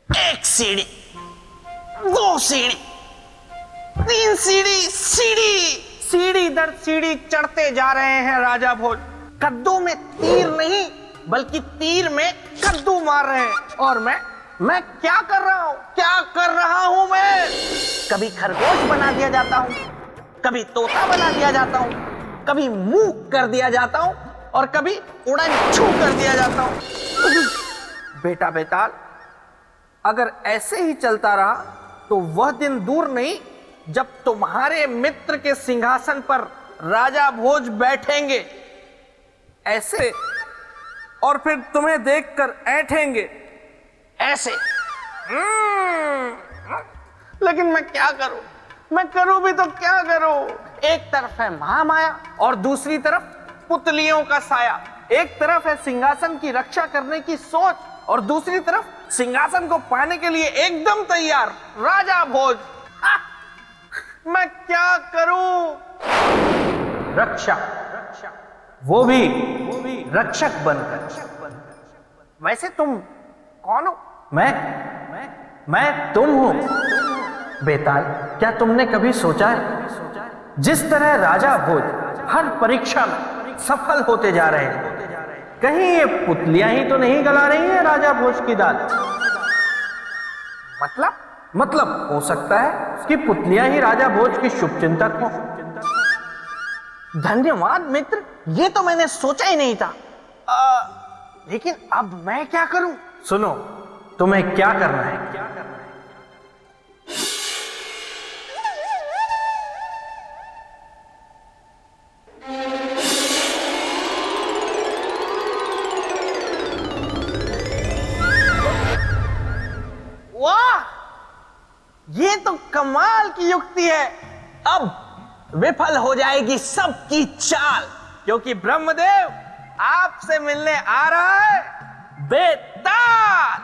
एक सीढ़ी, दो सीढ़ी, तीन सीढ़ी, सीढ़ी दर सीढ़ी चढ़ते जा रहे हैं राजा भोज। कद्दू में तीर नहीं बल्कि तीर में कद्दू मार रहे हैं। और मैं क्या कर रहा हूं मैं? कभी खरगोश बना दिया जाता हूं, कभी तोता बना दिया जाता हूं, कभी मूक कर दिया जाता हूं और कभी उड़न छू कर दिया जाता हूं। बेटा बेताल, अगर ऐसे ही चलता रहा तो वह दिन दूर नहीं जब तुम्हारे मित्र के सिंहासन पर राजा भोज बैठेंगे ऐसे, और फिर तुम्हें देखकर ऐंठेंगे ऐसे। लेकिन मैं क्या करूं? मैं करूं भी तो क्या करूं? एक तरफ है महामाया और दूसरी तरफ पुतलियों का साया। एक तरफ है सिंहासन की रक्षा करने की सोच और दूसरी तरफ सिंहासन को पाने के लिए एकदम तैयार राजा भोज। मैं क्या करूं? रक्षा, वो भी रक्षक बनकर। वैसे तुम कौन हो? मैं तुम हूं। बेताल, क्या तुमने कभी सोचा है जिस तरह राजा भोज हर परीक्षा में सफल होते जा रहे हैं, कहीं ये पुतलियां ही तो नहीं गला रही हैं राजा भोज की दाल? मतलब हो सकता है कि पुतलियां ही राजा भोज की शुभचिंतक हो। धन्यवाद मित्र, ये तो मैंने सोचा ही नहीं था। लेकिन अब मैं क्या करूं? सुनो, तुम्हें क्या करना है? वाह, ये तो कमाल की युक्ति है। अब विफल हो जाएगी सबकी चाल, क्योंकि ब्रह्मदेव आपसे मिलने आ रहा है बेताल।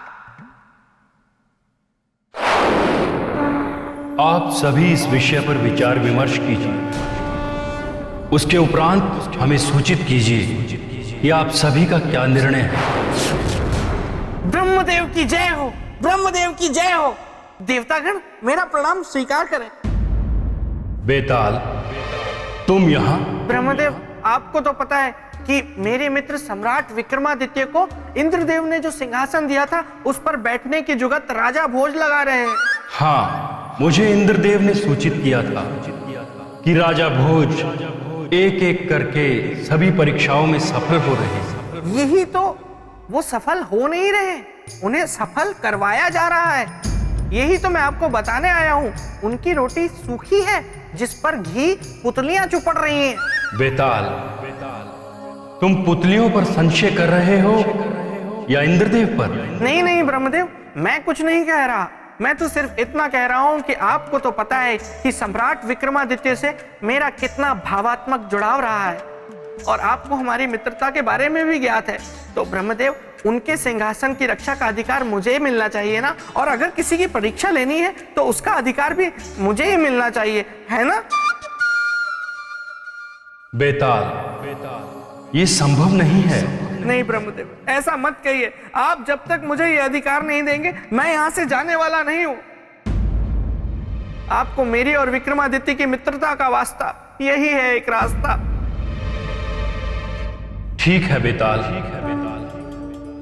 आप सभी इस विषय पर विचार विमर्श कीजिए। उसके उपरांत हमें सूचित कीजिए कि आप सभी का क्या निर्णय है। ब्रह्मदेव की जय हो, ब्रह्मदेव की जय हो। देवतागण मेरा प्रणाम स्वीकार करें। बेताल, तुम यहाँ? ब्रह्मदेव, आपको तो पता है कि मेरे मित्र सम्राट विक्रमादित्य को इंद्रदेव ने जो सिंहासन दिया था उस पर बैठने की जुगत राजा भोज लगा रहे हैं। हाँ, मुझे इंद्रदेव ने सूचित किया था कि राजा भोज एक एक करके सभी परीक्षाओं में सफल हो रहे हैं। यही तो, वो सफल हो नहीं रहे, उन्हें सफल करवाया जा रहा है। यही तो मैं आपको बताने आया हूँ। उनकी रोटी सूखी है जिस पर घी पुतलियां चुपड़ रही हैं। बेताल, तुम पुतलियों पर संशय कर रहे हो या इंद्रदेव पर? नहीं ब्रह्मदेव, मैं कुछ नहीं कह रहा। मैं तो सिर्फ इतना कह रहा हूं कि आपको तो पता है कि सम्राट विक्रमादित्य से मेरा कितना भावात्मक जुड़ाव रहा है और आपको हमारी मित्रता के बारे में भी ज्ञात है। तो ब्रह्मदेव, उनके सिंहासन की रक्षा का अधिकार मुझे ही मिलना चाहिए ना, और अगर किसी की परीक्षा लेनी है तो उसका अधिकार भी मुझे ही मिलना चाहिए, है ना? बेताल, ये संभव नहीं है। नहीं ब्रह्मदेव, ऐसा मत कहिए। आप जब तक मुझे ये अधिकार नहीं देंगे मैं यहां से जाने वाला नहीं हूं। आपको मेरी और विक्रमादित्य की मित्रता का वास्ता, यही है एक रास्ता। ठीक है बेताल,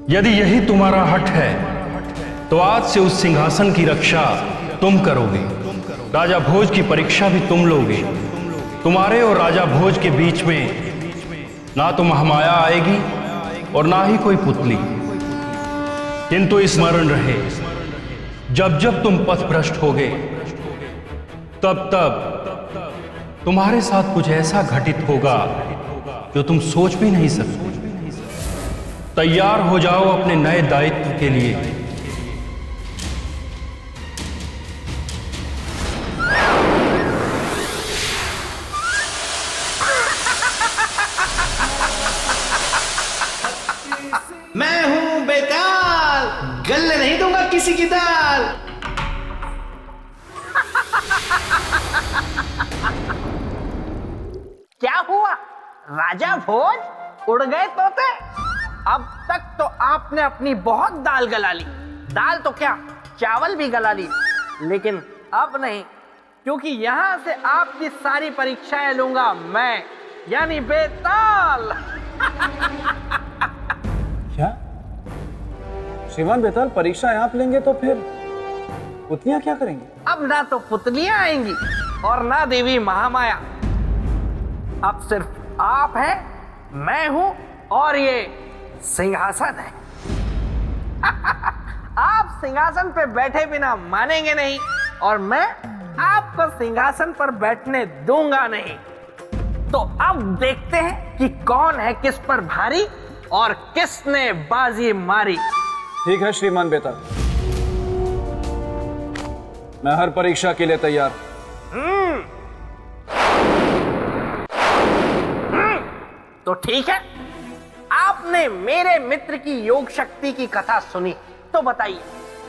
यदि यही तुम्हारा हठ है तो आज से उस सिंहासन की रक्षा तुम करोगे। राजा भोज की परीक्षा भी तुम लोगे। तुम्हारे और राजा भोज के बीच में ना तो महामाया आएगी और ना ही कोई पुतली। किंतु स्मरण रहे, जब जब तुम पथ भ्रष्ट होगे तब तब तुम्हारे साथ कुछ ऐसा घटित होगा जो तुम सोच भी नहीं सकते। तैयार हो जाओ अपने नए दायित्व के लिए। मैं हूं बेताल, गलने नहीं दूंगा किसी की दाल। क्या हुआ राजा भोज, उड़ गए तोते? अब तक तो आपने अपनी बहुत दाल गला ली। दाल तो क्या, चावल भी गला ली, लेकिन अब नहीं, क्योंकि यहां से आपकी सारी परीक्षाएं लूंगा मैं, यानी बेताल। क्या श्रीमान बेताल परीक्षा आप लेंगे तो फिर पुतलियां क्या करेंगे? अब ना तो पुतलियां आएंगी और ना देवी महामाया, अब सिर्फ आप हैं, मैं हूं और ये सिंहासन है। आप सिंहासन पे बैठे बिना मानेंगे नहीं और मैं आपको सिंहासन पर बैठने दूंगा नहीं। तो अब देखते हैं कि कौन है किस पर भारी और किसने बाजी मारी। ठीक है श्रीमान बेताल, मैं हर परीक्षा के लिए तैयार। तो ठीक है, आपने मेरे मित्र की योग शक्ति की कथा सुनी, तो बताइए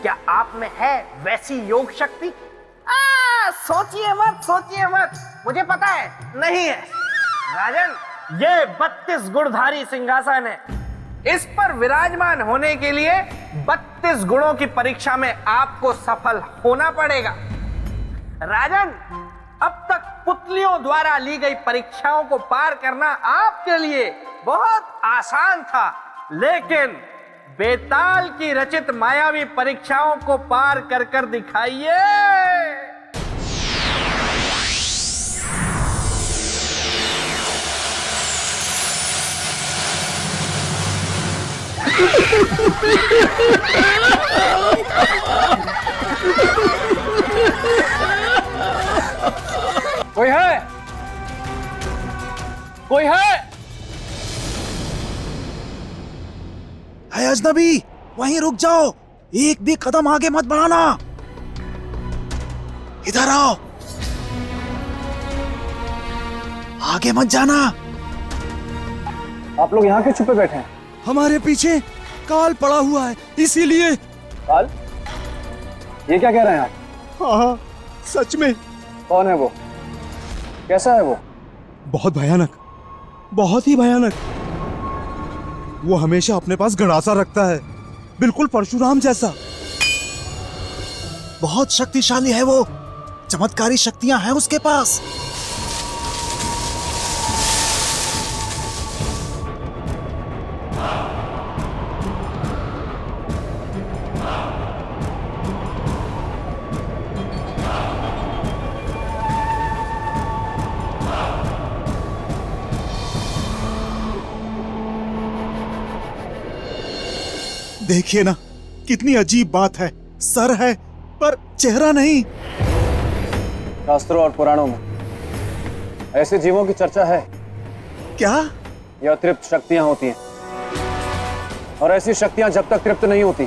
क्या आप में है वैसी योग शक्ति? सोचिए मत, मुझे पता है नहीं है। राजन, ये 32 गुणधारी सिंहासन है, इस पर विराजमान होने के लिए 32 गुणों की परीक्षा में आपको सफल होना पड़ेगा। राजन, अब तक पुतलियों द्वारा ली गई परीक्षाओं को पार करना आपके लिए बहुत आसान था, लेकिन बेताल की रचित मायावी परीक्षाओं को पार कर कर दिखाइए। कोई है? कोई है? अजनबी, वहीं रुक जाओ, एक भी कदम आगे मत बढ़ाना। इधर आओ, आगे मत जाना। आप लोग यहाँ क्यों छुपे बैठे हैं? हमारे पीछे काल पड़ा हुआ है, इसीलिए। काल? ये क्या कह रहे हैं आप? हाँ, सच में। कौन है वो? कैसा है वो? बहुत भयानक, बहुत ही भयानक। वो हमेशा अपने पास गड़ासा रखता है, बिल्कुल परशुराम जैसा। बहुत शक्तिशाली है वो, चमत्कारी शक्तियां हैं उसके पास। देखिए ना, कितनी अजीब बात है, सर है पर चेहरा नहीं। शास्त्रों और पुराणों में ऐसे जीवों की चर्चा है। क्या? ये अतृप्त शक्तियां होती हैं, और ऐसी शक्तियां जब तक तृप्त नहीं होती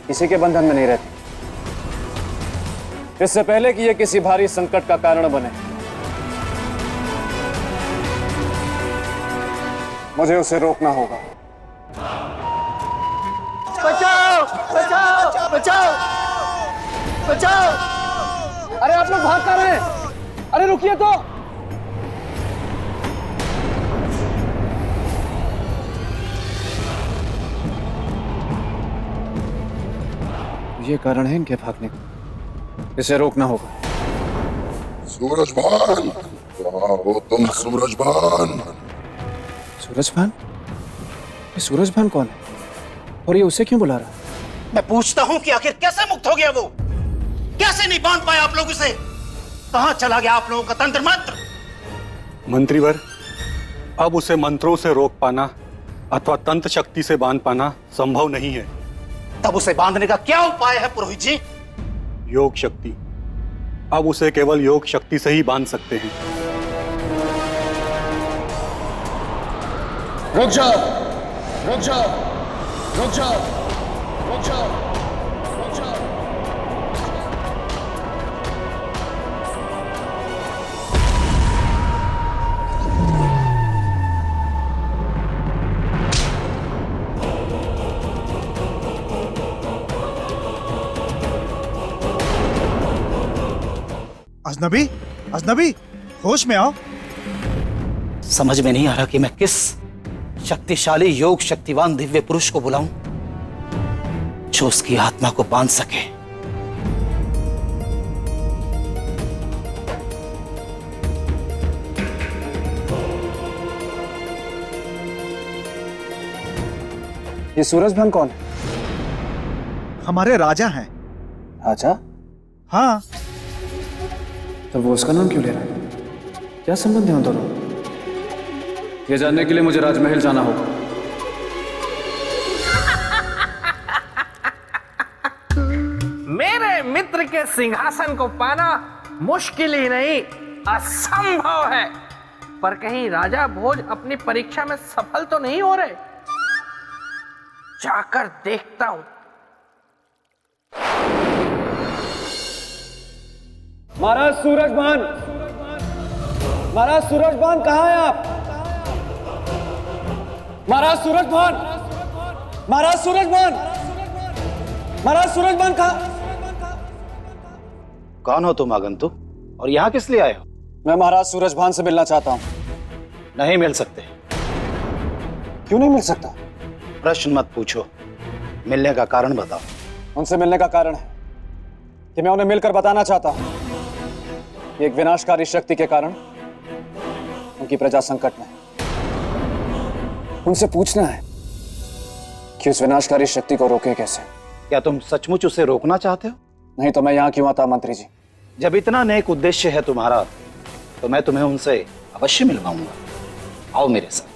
किसी के बंधन में नहीं रहती। इससे पहले कि ये किसी भारी संकट का कारण बने, मुझे उसे रोकना होगा। बचाओ, बचाओ, बचाओ, बचाओ! अरे आप लोग भाग कर रहे हैं? अरे रुकिए तो। ये कारण है इनके भागने का, इसे रोकना होगा। सूरजभान, कहाँ हो तुम सूरजभान? सूरजभान? ये सूरजभान कौन है और ये उसे क्यों बुला रहा है? मैं पूछता हूं कि आखिर कैसे मुक्त हो गया वो? कैसे नहीं बांध पाए आप लोग उसे? कहां चला गया आप लोगों का तंत्र मंत्र? मंत्रीवर, अब उसे मंत्रों से रोक पाना अथवा तंत्र शक्ति से बांध पाना संभव नहीं है। तब उसे बांधने का क्या उपाय है पुरोहित जी? योग शक्ति। अब उसे केवल योग शक्ति से ही बांध सकते हैं। रुक जाओ, रुक जाओ, रुक जाओ, रुक जाओ, रुक जाओ। अजनबी, अजनबी, होश में आओ। समझ में नहीं आ रहा कि मैं किस शक्तिशाली योग शक्तिवान दिव्य पुरुष को बुलाऊं। जो उसकी आत्मा को बांध सके। ये सूरजभान कौन है? हमारे राजा हैं। राजा? हाँ, तो वो उसका नाम क्यों ले रहा है? क्या संबंध है उन दोनों? ये जानने के लिए मुझे राजमहल जाना होगा। मेरे मित्र के सिंहासन को पाना मुश्किल ही नहीं, असंभव है। पर कहीं राजा भोज अपनी परीक्षा में सफल तो नहीं हो रहे? जाकर देखता हूं। महाराज सूरजभान! महाराज सूरजभान, कहाँ हैं आप? महाराज सूरजभान! महाराज सूरजभान! महाराज सूरजभान कहाँ? कौन हो तुम आगंतुक, और यहाँ किस लिए आए हो? मैं महाराज सूरजभान से मिलना चाहता हूँ। नहीं मिल सकते। क्यों नहीं मिल सकता? प्रश्न मत पूछो, मिलने का कारण बताओ। उनसे मिलने का कारण है कि मैं उन्हें मिलकर बताना चाहता हूं कि एक विनाशकारी शक्ति के कारण उनकी प्रजा संकट में है। उनसे पूछना है कि उस विनाशकारी शक्ति को रोके कैसे। क्या तुम सचमुच उसे रोकना चाहते हो? नहीं तो मैं यहां क्यों आता मंत्री जी? जब इतना नेक उद्देश्य है तुम्हारा, तो मैं तुम्हें उनसे अवश्य मिलवाऊंगा। आओ मेरे साथ।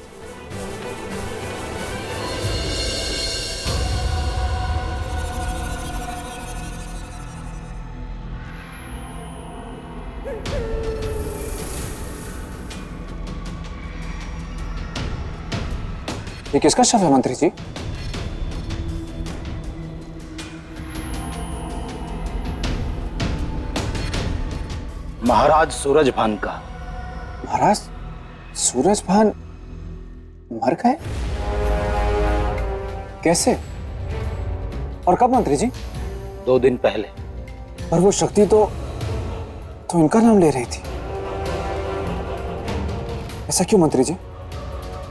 ये किसका शव है मंत्री जी? महाराज सूरजभान का। महाराज सूरजभान मर गए? कैसे और कब मंत्री जी? 2 दिन पहले। पर वो शक्ति तो इनका नाम ले रही थी। ऐसा क्यों मंत्री जी?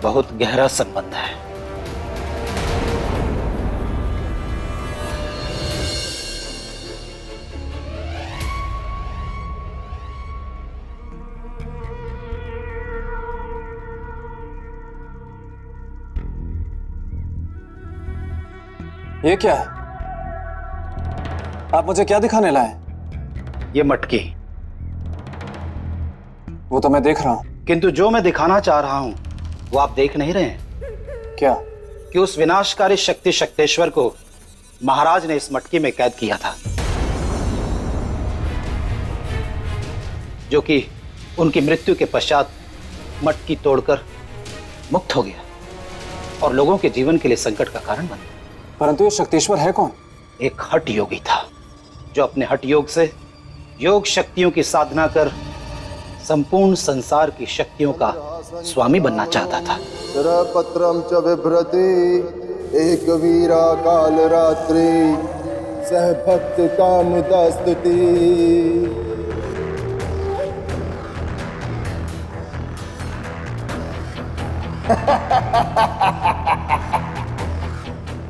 बहुत गहरा संबंध है। ये क्या है? आप मुझे क्या दिखाने लाए? ये मटकी। वो तो मैं देख रहा हूं। किंतु जो मैं दिखाना चाह रहा हूं वो आप देख नहीं रहे हैं। क्या? कि उस विनाशकारी शक्ति शक्तेश्वर को महाराज ने इस मटकी में कैद किया था, जो कि उनकी मृत्यु के पश्चात मटकी तोड़कर मुक्त हो गया और लोगों के जीवन के लिए संकट का कारण बन गया। परंतु ये शक्तेश्वर है कौन? एक हठ योगी था जो अपने हठ योग से योग शक्तियों की साधना कर संपूर्ण संसार की शक्तियों का स्वामी बनना चाहता था। पत्रम च बिभ्रति एक वीरा काल रात्रि सह भक्त कामुदा स्तुति।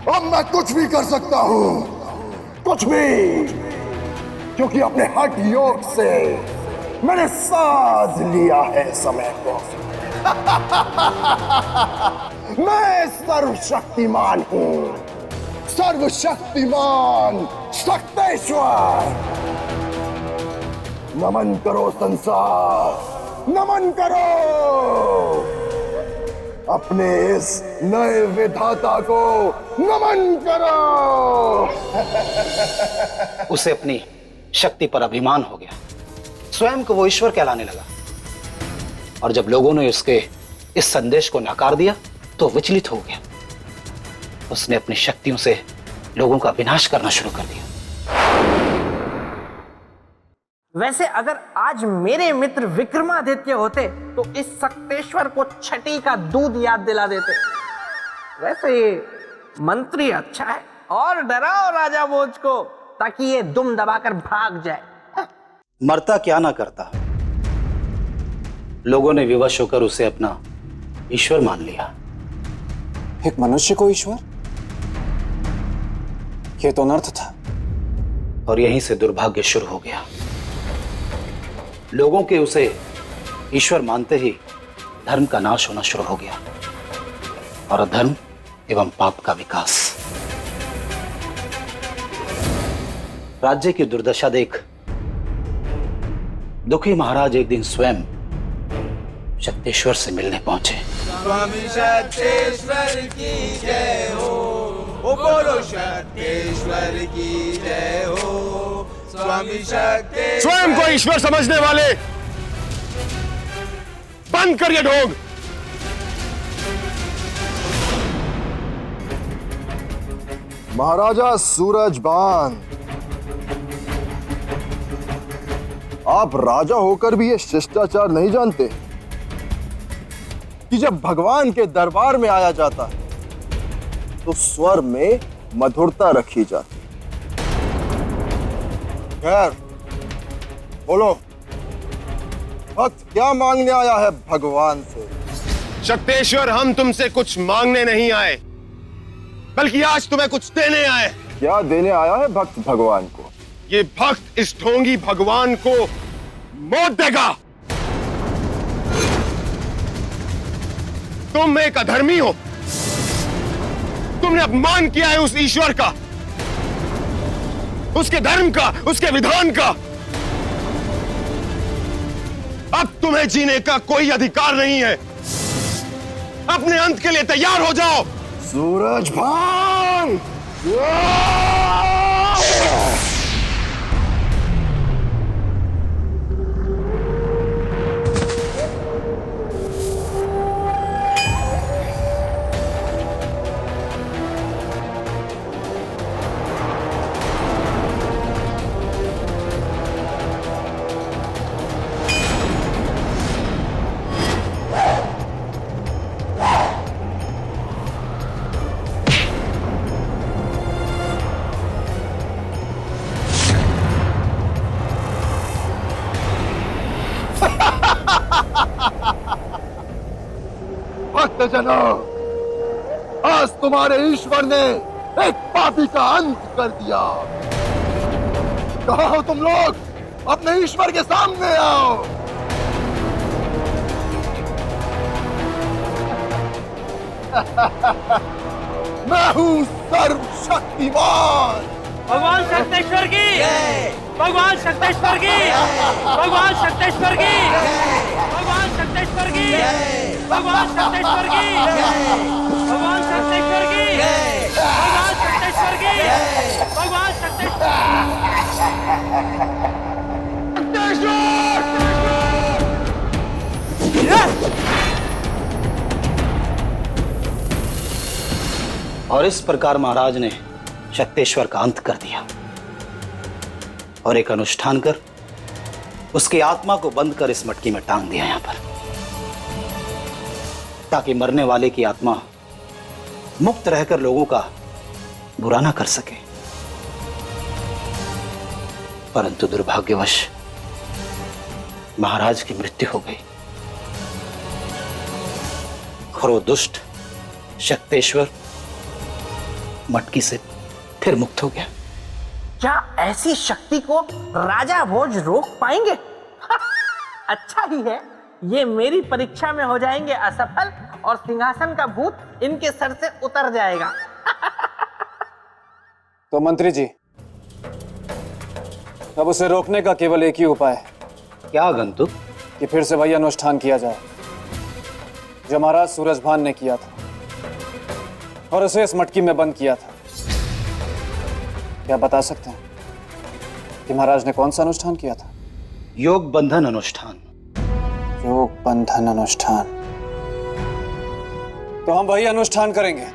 अब मैं कुछ भी कर सकता हूं, कुछ भी, क्योंकि अपने हठ योग से मैंने साध लिया है समय को। मैं सर्वशक्तिमान हूं, सर्वशक्तिमान शक्तेश्वर। नमन करो संसार, नमन करो अपने इस नए विधाता को, नमन करो। उसे अपनी शक्ति पर अभिमान हो गया, स्वयं को वो ईश्वर कहलाने लगा। और जब लोगों ने उसके इस संदेश को नकार दिया तो विचलित हो गया। उसने अपनी शक्तियों से लोगों का विनाश करना शुरू कर दिया। वैसे अगर आज मेरे मित्र विक्रमादित्य होते तो इस शक्तेश्वर को छठी का दूध याद दिला देते। वैसे ये मंत्री अच्छा है, और डराओ राजा भोज को ताकि ये दुम दबाकर भाग जाए। मरता क्या ना करता, लोगों ने विवश होकर उसे अपना ईश्वर मान लिया। एक मनुष्य को ईश्वर? ये तो अनर्थ था। और यहीं से दुर्भाग्य शुरू हो गया। लोगों के उसे ईश्वर मानते ही धर्म का नाश होना शुरू हो गया और अधर्म एवं पाप का विकास। राज्य की दुर्दशा देख दुखी महाराज एक दिन स्वयं शक्तेश्वर से मिलने पहुंचे। स्वामी शक्तेश्वर की जय हो, ओ बोलो शक्तेश्वर की जय हो। स्वामी शक्तेश्वर। स्वयं को ईश्वर समझने वाले बंद करिए ढोंग। महाराजा सूरजबान, आप राजा होकर भी ये शिष्टाचार नहीं जानते कि जब भगवान के दरबार में आया जाता है तो स्वर में मधुरता रखी जाती। खैर, बोलो, भक्त क्या मांगने आया है भगवान से? शक्तेश्वर, हम तुमसे कुछ मांगने नहीं आए, बल्कि आज तुम्हें कुछ देने आए। क्या देने आया है भक्त भगवान को? ये भक्त इस ढोंगी भगवान को मौत देगा। तुम एक अधर्मी हो, तुमने अपमान किया है उस ईश्वर का, उसके धर्म का, उसके विधान का। अब तुम्हें जीने का कोई अधिकार नहीं है। अपने अंत के लिए तैयार हो जाओ। सूरजभान! भक्तजनों, आज तुम्हारे ईश्वर ने एक पापी का अंत कर दिया। कहाँ हो तुम लोग? अपने ईश्वर के सामने आओ। मैं हूँ सर्वशक्तिमान। भगवान शक्तेश्वर की, भगवान शक्तेश्वर की, भगवान शक्तेश्वर की, भगवान शक्तेश्वर की, भगवान शक्तेश्वर की, भगवान शक्तेश्वर की, भगवान शक्तेश्वर की, भगवान और इस प्रकार महाराज ने शक्तेश्वर का अंत कर दिया और एक अनुष्ठान कर उसकी आत्मा को बंद कर इस मटकी में टांग दिया यहां पर, ताकि मरने वाले की आत्मा मुक्त रहकर लोगों का बुरा ना कर सके। परंतु दुर्भाग्यवश महाराज की मृत्यु हो गई और वो दुष्ट शक्तेश्वर मटकी से फिर मुक्त हो गया। क्या ऐसी शक्ति को राजा भोज रोक पाएंगे? अच्छा ही है, ये मेरी परीक्षा में हो जाएंगे असफल और सिंहासन का भूत इनके सर से उतर जाएगा। तो मंत्री जी, अब उसे रोकने का केवल एक ही उपाय है। क्या आगंतुक? कि फिर से वही अनुष्ठान किया जाए जो महाराज सूरजभान ने किया था और उसे इस मटकी में बंद किया था। क्या बता सकते हैं कि महाराज ने कौन सा अनुष्ठान किया था? योग बंधन अनुष्ठान। योग बंधन अनुष्ठान। तो हम वही अनुष्ठान करेंगे।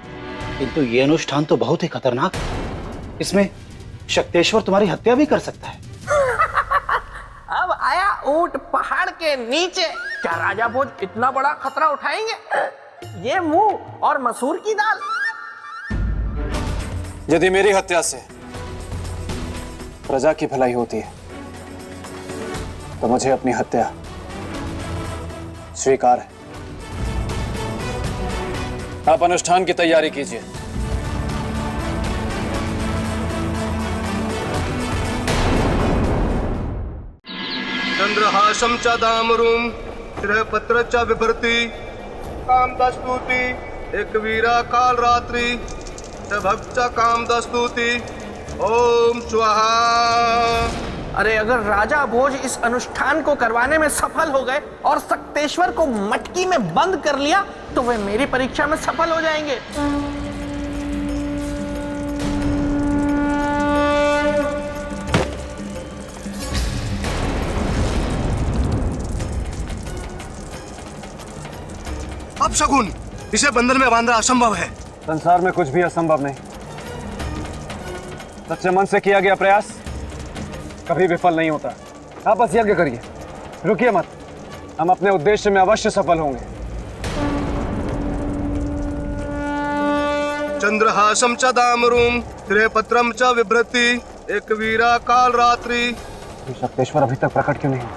किंतु ये अनुष्ठान तो बहुत ही खतरनाक है। इसमें शक्तेश्वर तुम्हारी हत्या भी कर सकता है। अब आया ऊंट पहाड़ के नीचे, क्या राजा भोज इतना बड़ा खतरा उठाएंगे? ये मुंह और मसूर की दाल। यदि मेरी हत्या से प्रजा की भलाई होती है तो मुझे अपनी हत्या स्वीकार है। आप अनुष्ठान की तैयारी कीजिए। चंद्रहासम च दामरुम पत्र च बिभर्ति काम दस्तुति एक वीरा काल रात्रि च भक्त च काम दस्तुति ओम स्वाहा। अरे अगर राजा भोज इस अनुष्ठान को करवाने में सफल हो गए और सक्तेश्वर को मटकी में बंद कर लिया तो वे मेरी परीक्षा में सफल हो जाएंगे। अब शकुन, इसे बंधन में बांधना असंभव है। संसार में कुछ भी असंभव नहीं। सच्चे मन से किया गया प्रयास कभी विफल नहीं होता। आप बस यज्ञ करिए, रुकिए मत। हम अपने उद्देश्य में अवश्य सफल होंगे। चंद्रहासम च दामरुम पत्रम च बिभ्रति एक वीरा काल रात्रि। सक्तेश्वर अभी तक प्रकट क्यों नहीं?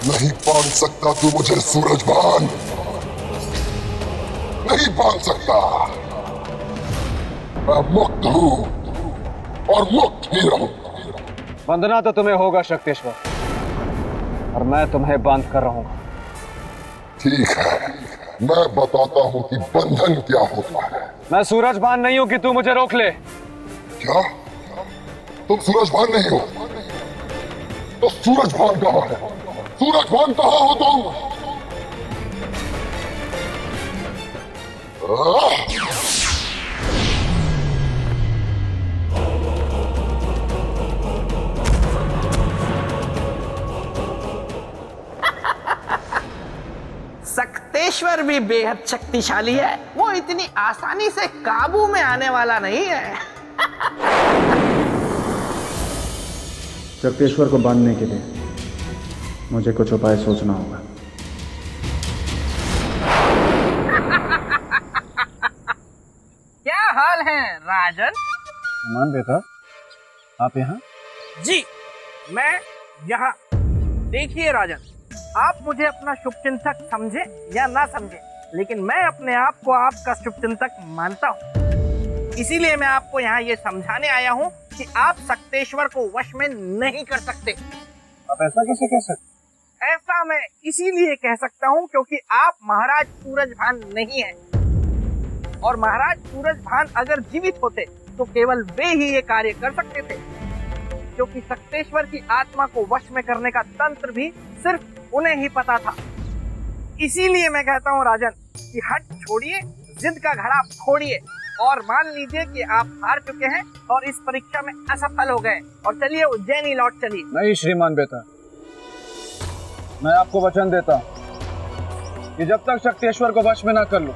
नहीं बांध सकता तू मुझे सूरजभान, नहीं बांध सकता। मैं मुक्त हूं और मुक्त ही रहूंगा। बंधना तो तुम्हें होगा सक्तेश्वर, और मैं तुम्हें बांध कर रहूंगा। ठीक है, मैं बताता हूं कि बंधन क्या होता है। मैं सूरजभान नहीं हूं कि तू मुझे रोक ले। क्या तुम सूरजभान नहीं हो? तो सूरजभान कहां है? सूरजभान कहां हो तुम? सक्तेश्वर भी बेहद शक्तिशाली है। वो इतनी आसानी से काबू में आने वाला नहीं है। सक्तेश्वर को बांधने के लिए मुझे कुछ उपाय सोचना होगा। क्या हाल है राजन? मान बेटा, आप यहाँ? जी मैं यहाँ। देखिए राजन, आप मुझे अपना शुभचिंतक समझे या ना समझे, लेकिन मैं अपने आप को आपका शुभचिंतक मानता हूँ। इसीलिए मैं आपको यहाँ ये समझाने आया हूँ कि आप सक्तेश्वर को वश में नहीं कर सकते। आप ऐसा कैसे कह सकते? ऐसा मैं इसीलिए कह सकता हूँ क्योंकि आप महाराज सूरजभान नहीं हैं। और महाराज सूरजभान अगर जीवित होते तो केवल वे ही ये कार्य कर सकते थे, क्योंकि सक्तेश्वर की आत्मा को वश में करने का तंत्र भी सिर्फ उन्हें ही पता था। इसीलिए मैं कहता हूँ राजन कि हट छोड़िए, जिद का घड़ा फोड़िए और मान लीजिए कि आप हार चुके हैं और इस परीक्षा में असफल हो गए, और चलिए उज्जैनी लौट चलिए। नहीं श्रीमान बेटा, मैं आपको वचन देता हूँ कि जब तक सक्तेश्वर को वश में ना कर लूं,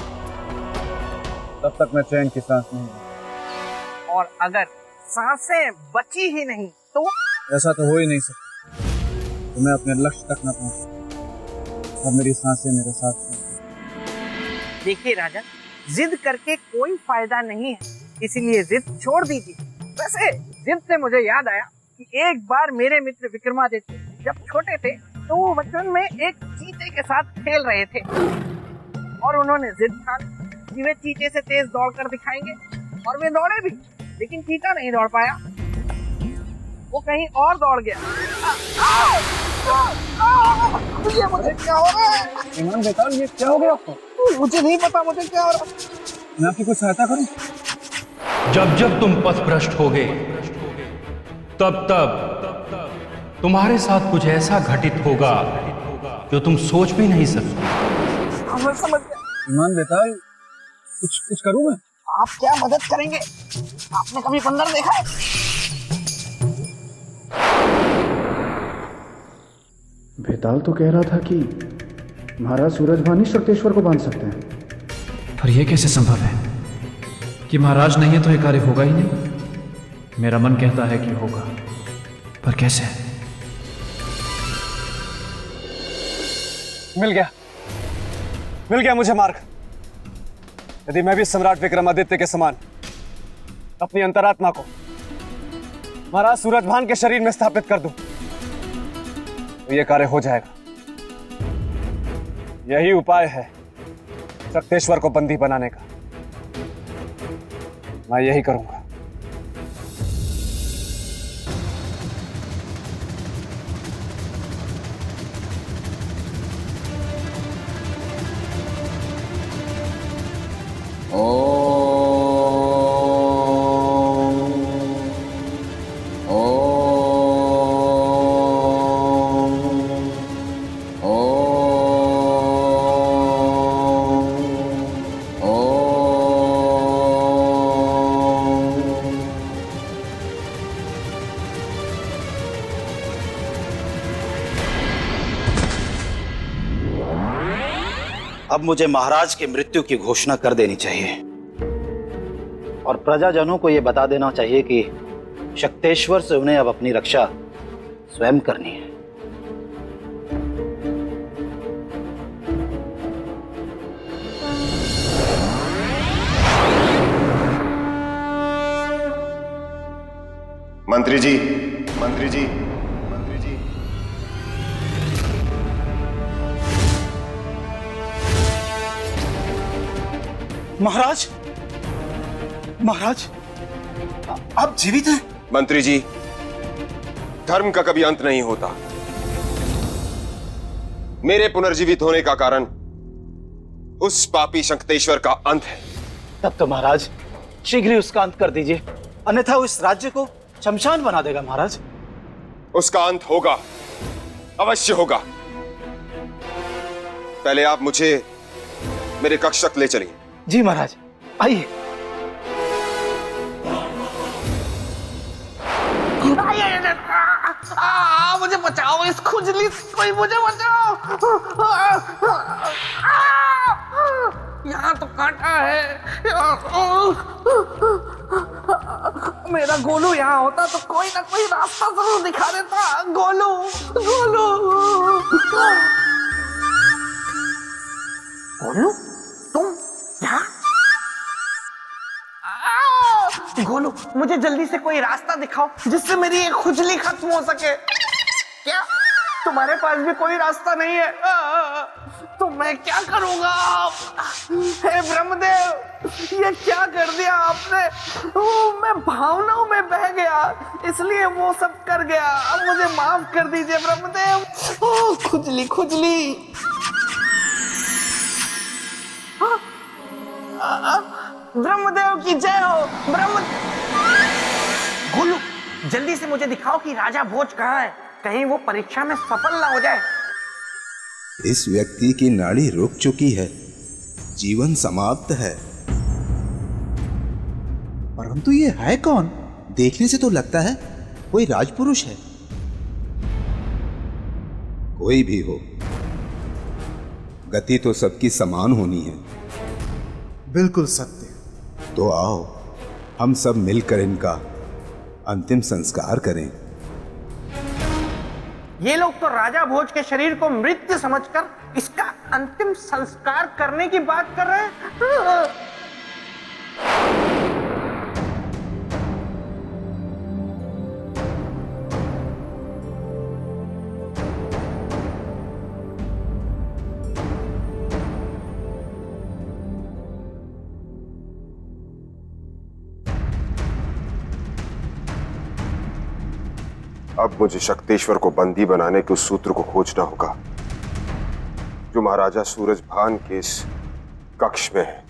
तब तक मैं चैन की सांस नहीं लूंगा। और अगर सांसें बची ही नहीं तो? ऐसा तो हो ही नहीं सकता। तो मैं अपने लक्ष्य तक न पहुंच और मेरी सांसें मेरे साथ छोड़। देखिए राजन, जिद करके कोई फायदा नहीं है, इसीलिए जिद छोड़ दीजिए। वैसे जिद से मुझे याद आया कि एक बार मेरे मित्र विक्रमादित्य जब छोटे थे तो वो बचपन में एक चीते के साथ खेल रहे थे, और उन्होंने जिद ठान कि वे चीते से तेज दौड़कर दिखाएंगे, और वे दौड़े भी, लेकिन चीता नहीं दौड़ पाया। वो कहीं और दौड़ गया। ये मुझे क्या हो रहा है? ईमान बेटा, ये क्या हो गया आपको? मुझे नहीं पता मुझे क्या हो रहा है। मैं आपकी कुछ सहायता करूं? जब जब तुम पथभ्रष्ट होगे, तब तब तुम्हारे साथ कुछ ऐसा घटित होगा जो तुम सोच भी नहीं सकते। मैं समझ गया। ईमान बेटा, कुछ करूं मैं? आप क्या मदद करेंगे? आपने कभी बंदर देखा है? भेताल तो कह रहा था कि महाराज सूरजभान ही सक्तेश्वर को बांध सकते हैं। पर यह कैसे संभव है कि महाराज नहीं है तो यह कार्य होगा ही नहीं? मेरा मन कहता है कि होगा, पर कैसे? मिल गया मुझे मार्ग। यदि मैं भी सम्राट विक्रमादित्य के समान अपनी अंतरात्मा को महाराज सूरजभान के शरीर में स्थापित कर दूं, तो यह कार्य हो जाएगा। यही उपाय है शक्तेश्वर को बंदी बनाने का। मैं यही करूंगा। अब मुझे महाराज की मृत्यु की घोषणा कर देनी चाहिए और प्रजाजनों को यह बता देना चाहिए कि शक्तेश्वर से उन्हें अब अपनी रक्षा स्वयं करनी है। मंत्री जी, मंत्री जी, मंत्री जी। महाराज, महाराज, आप जीवित हैं? मंत्री जी, धर्म का कभी अंत नहीं होता। मेरे पुनर्जीवित होने का कारण उस पापी शक्तेश्वर का अंत है। तब तो महाराज शीघ्र ही उसका अंत कर दीजिए, अन्यथा वो इस राज्य को शमशान बना देगा। महाराज, उसका अंत होगा, अवश्य होगा। पहले आप मुझे मेरे कक्ष तक ले चलिए। जी महाराज, आइए। मुझे बचाओ, इस खुजली से कोई मुझे बचाओ। यहाँ तो कांटा है। मेरा गोलू यहाँ होता तो कोई ना कोई रास्ता जरूर दिखा देता। गोलू, गोलू, गोलू, तुम यहाँ? गोलू, मुझे जल्दी से कोई रास्ता दिखाओ जिससे मेरी ये खुजली खत्म हो सके। क्या तुम्हारे पास भी कोई रास्ता नहीं है? तो मैं क्या करूंगा? हे ब्रह्मदेव, ये क्या कर दिया आपने? मैं भावनाओं में बह गया, इसलिए वो सब कर गया। अब मुझे माफ कर दीजिए ब्रह्मदेव। खुजली, खुजली। ब्रह्मदेव की जय हो। गोलू, जल्दी से मुझे दिखाओ कि राजा भोज कहाँ है, कहीं वो परीक्षा में सफल ना हो जाए। इस व्यक्ति की नाड़ी रुक चुकी है, जीवन समाप्त है। परंतु ये है कौन? देखने से तो लगता है कोई राजपुरुष है। कोई भी हो, गति तो सबकी समान होनी है। बिल्कुल सत्य। तो आओ हम सब मिलकर इनका अंतिम संस्कार करें। ये लोग तो राजा भोज के शरीर को मृत समझकर इसका अंतिम संस्कार करने की बात कर रहे हैं। अब मुझे शक्तेश्वर को बंदी बनाने के उस सूत्र को खोजना होगा जो महाराजा सूरजभान के इस कक्ष में है।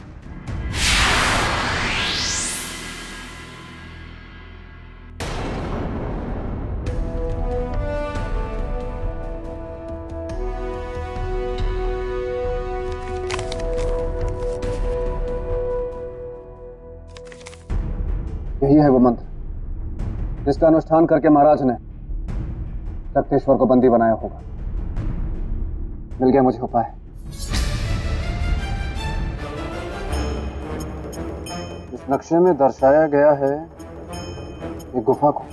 यही है वो मंत्र जिसका अनुष्ठान करके महाराज ने शक्तेश्वर को बंदी बनाया होगा। मिल गया मुझे उपाय। इस नक्शे में दर्शाया गया है एक गुफा को,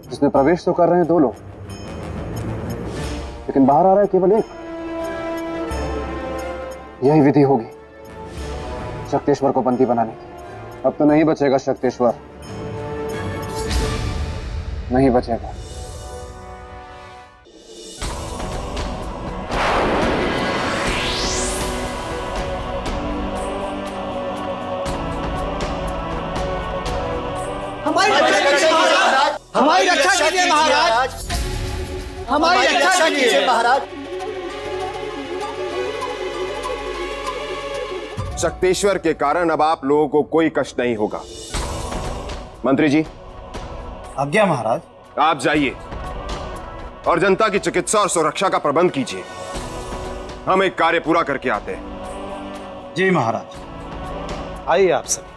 जिसमें प्रवेश तो कर रहे हैं दो लोग, लेकिन बाहर आ रहा है केवल एक। यही विधि होगी शक्तेश्वर को बंदी बनाने की। अब तो नहीं बचेगा शक्तेश्वर, नहीं बचेगा। हमारी रक्षा कीजिए महाराज। शक्तेश्वर के कारण अब आप लोगों को कोई कष्ट नहीं होगा। मंत्री जी, आज्ञा महाराज। आप जाइए और जनता की चिकित्सा और सुरक्षा का प्रबंध कीजिए। हम एक कार्य पूरा करके आते हैं। जी महाराज। आइए आप सब।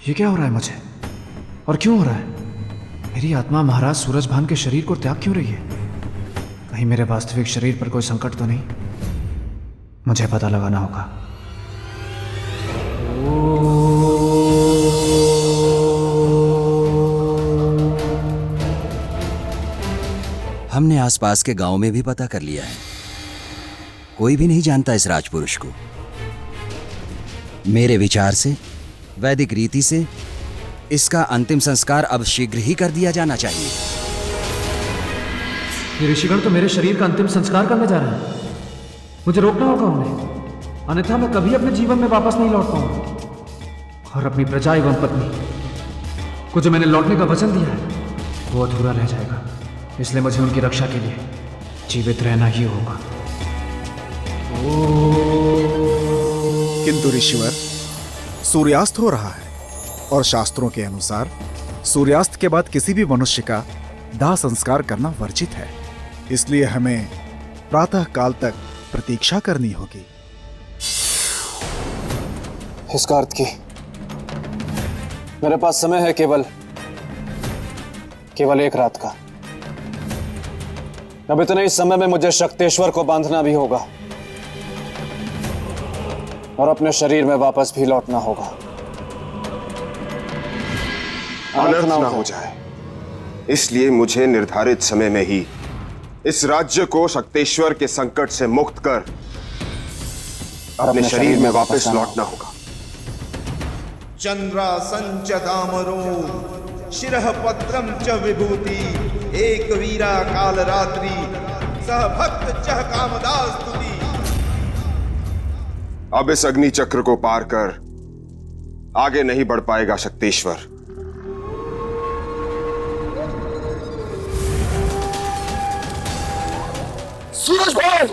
ये क्या हो रहा है मुझे, और क्यों हो रहा है? मेरी आत्मा महाराज सूरजभान के शरीर को त्याग क्यों रही है? कहीं मेरे वास्तविक शरीर पर कोई संकट तो नहीं? मुझे पता लगाना होगा। हमने आसपास के गांव में भी पता कर लिया है, कोई भी नहीं जानता इस राजपुरुष को। मेरे विचार से, वैदिक रीति से इसका अंतिम संस्कार अब शीघ्र ही कर दिया जाना चाहिए। ये ऋषिगण तो मेरे शरीर का अंतिम संस्कार करने जा रहे हैं। मुझे रोकना होगा उन्हें, अन्यथा मैं कभी अपने जीवन में वापस नहीं लौट पाऊंगा। और अपनी प्रजा एवं पत्नी को जो मैंने लौटने का वचन दिया है वो अधूरा रह जाएगा। इसलिए मुझे उनकी रक्षा के लिए जीवित रहना ही होगा। किंतु ऋषिवर, सूर्यास्त हो रहा है और शास्त्रों के अनुसार सूर्यास्त के बाद किसी भी मनुष्य का दाह संस्कार करना वर्जित है। इसलिए हमें प्रातः काल तक प्रतीक्षा करनी होगी। इसका अर्थ की मेरे पास समय है केवल एक रात का। अब इतने ही समय में मुझे शक्तेश्वर को बांधना भी होगा और अपने शरीर में वापस भी लौटना होगा। अनर्थ ना हो जाए, इसलिए मुझे निर्धारित समय में ही इस राज्य को शक्तेश्वर के संकट से मुक्त कर अपने शरीर में वापस लौटना होगा। चंद्रासंच दामरो शिरः पत्रम च विभूति एक वीरा काल रात्रि सह भक्त चह कामदास स्तुति। अब इस अग्नि चक्र को पार कर आगे नहीं बढ़ पाएगा शक्तेश्वर। सूरजभान,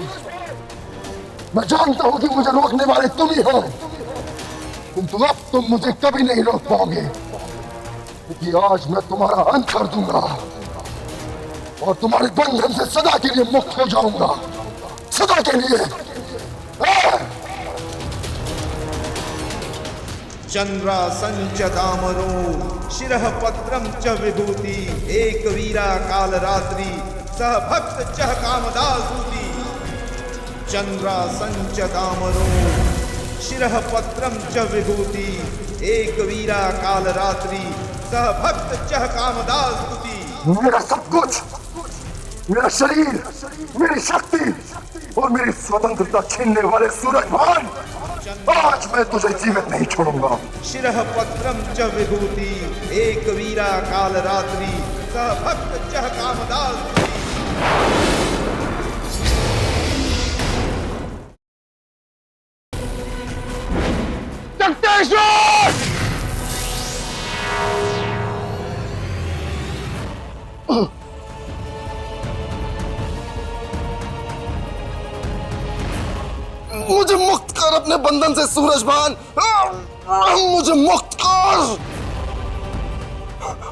मैं जानता हूं कि मुझे रोकने वाले तुम ही हो, किंतु अब तुम मुझे कभी नहीं रोक पाओगे, क्योंकि आज मैं तुम्हारा अंत कर दूंगा और तुम्हारे बंधन से सदा के लिए मुक्त हो जाऊंगा, सदा के लिए। चंद्रासंच दामरो शिरः पत्रम च विभूति एक वीरा काल रात्रि सह भक्त चह कामदास स्तुति। चंद्रासंच दामरो शिरः पत्रम च विभूति एक वीरा काल रात्रि सह भक्त चह कामदास स्तुति। मेरा सब कुछ, मेरा शरीर, मेरी शक्ति और मेरी स्वतंत्रता छीनने वाले सूरजभान, आज मैं तुझे जीवित नहीं छोड़ूंगा। शिरः पत्रम च विभूति एक वीरा काल रात्रि सह भक्त चह कामदास। मुझे मुक्त कर अपने बंधन से सूरजभान, मुझे मुक्त कर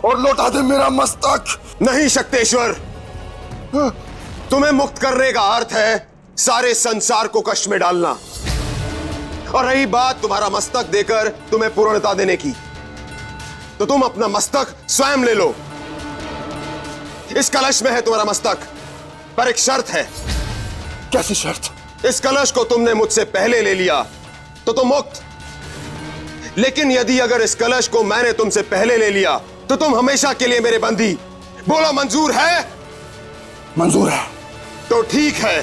और लौटा दे मेरा मस्तक। नहीं शक्तेश्वर, तुम्हें मुक्त करने का अर्थ है सारे संसार को कष्ट में डालना। और रही बात तुम्हारा मस्तक देकर तुम्हें पूर्णता देने की, तो तुम अपना मस्तक स्वयं ले लो। इस कलश में है तुम्हारा मस्तक, पर एक शर्त है। कैसी शर्त? इस कलश को तुमने मुझसे पहले ले लिया तो तुम मुक्त, लेकिन यदि अगर इस कलश को मैंने तुमसे पहले ले लिया तो तुम हमेशा के लिए मेरे बंदी। बोलो, मंजूर है? मंजूर है। तो ठीक है।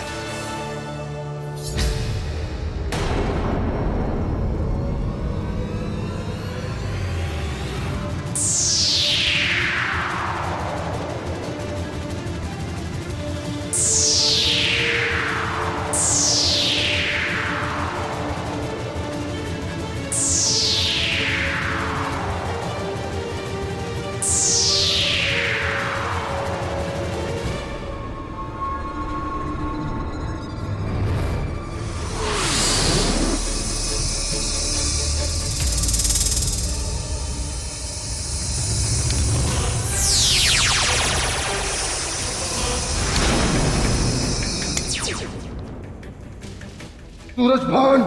सूरजभान,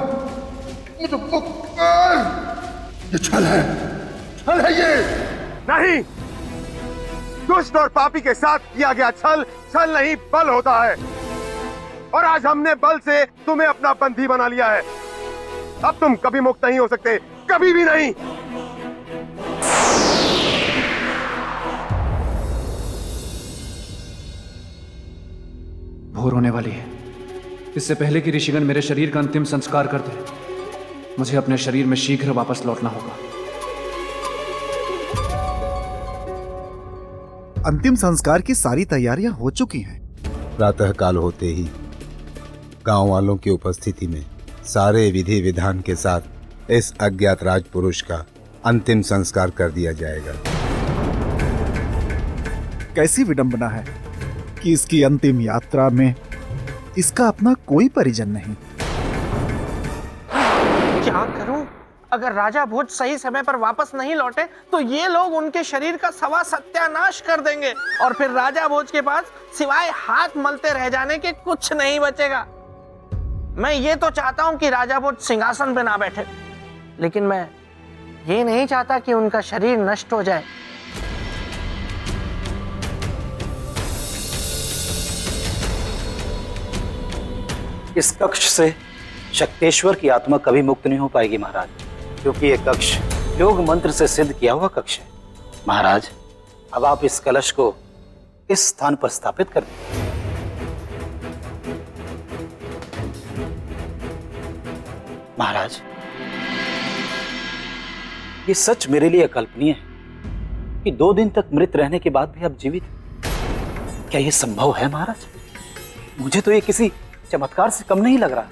मुझे मुक्त कर। ये छल है ये। नहीं, दुष्ट और पापी के साथ किया गया छल नहीं बल होता है। और आज हमने बल से तुम्हें अपना बंदी बना लिया है। अब तुम कभी मुक्त नहीं हो सकते, कभी भी नहीं। भोर होने वाली है। इससे पहले कि ऋषिगण मेरे शरीर का अंतिम संस्कार कर दे, मुझे अपने शरीर में शीघ्र वापस लौटना होगा। अंतिम संस्कार की सारी तैयारियां हो चुकी हैं। प्रातःकाल होते ही गांव वालों की उपस्थिति में सारे विधि विधान के साथ इस अज्ञात राजपुरुष का अंतिम संस्कार कर दिया जाएगा। कैसी विडंबना है कि इसकी अंतिम यात्रा में इसका अपना कोई परिजन नहीं। क्या करूं? अगर राजा भोज सही समय पर वापस नहीं लौटे तो ये लोग उनके शरीर का सवा सत्यानाश कर देंगे और फिर राजा भोज के पास सिवाय हाथ मलते रह जाने के कुछ नहीं बचेगा। मैं ये तो चाहता हूं कि राजा भोज सिंहासन पे ना बैठे, लेकिन मैं ये नहीं चाहता कि उनका शरीर नष्ट हो जाए। इस कक्ष से शक्तेश्वर की आत्मा कभी मुक्त नहीं हो पाएगी महाराज, क्योंकि यह कक्ष योग मंत्र से सिद्ध किया हुआ कक्ष है। महाराज, अब आप इस कलश को इस स्थान पर स्थापित कर दें। महाराज, ये सच मेरे लिए अकल्पनीय है कि 2 दिन तक मृत रहने के बाद भी आप जीवित हैं। क्या यह संभव है महाराज? मुझे तो ये किसी चमत्कार से कम नहीं लग रहा।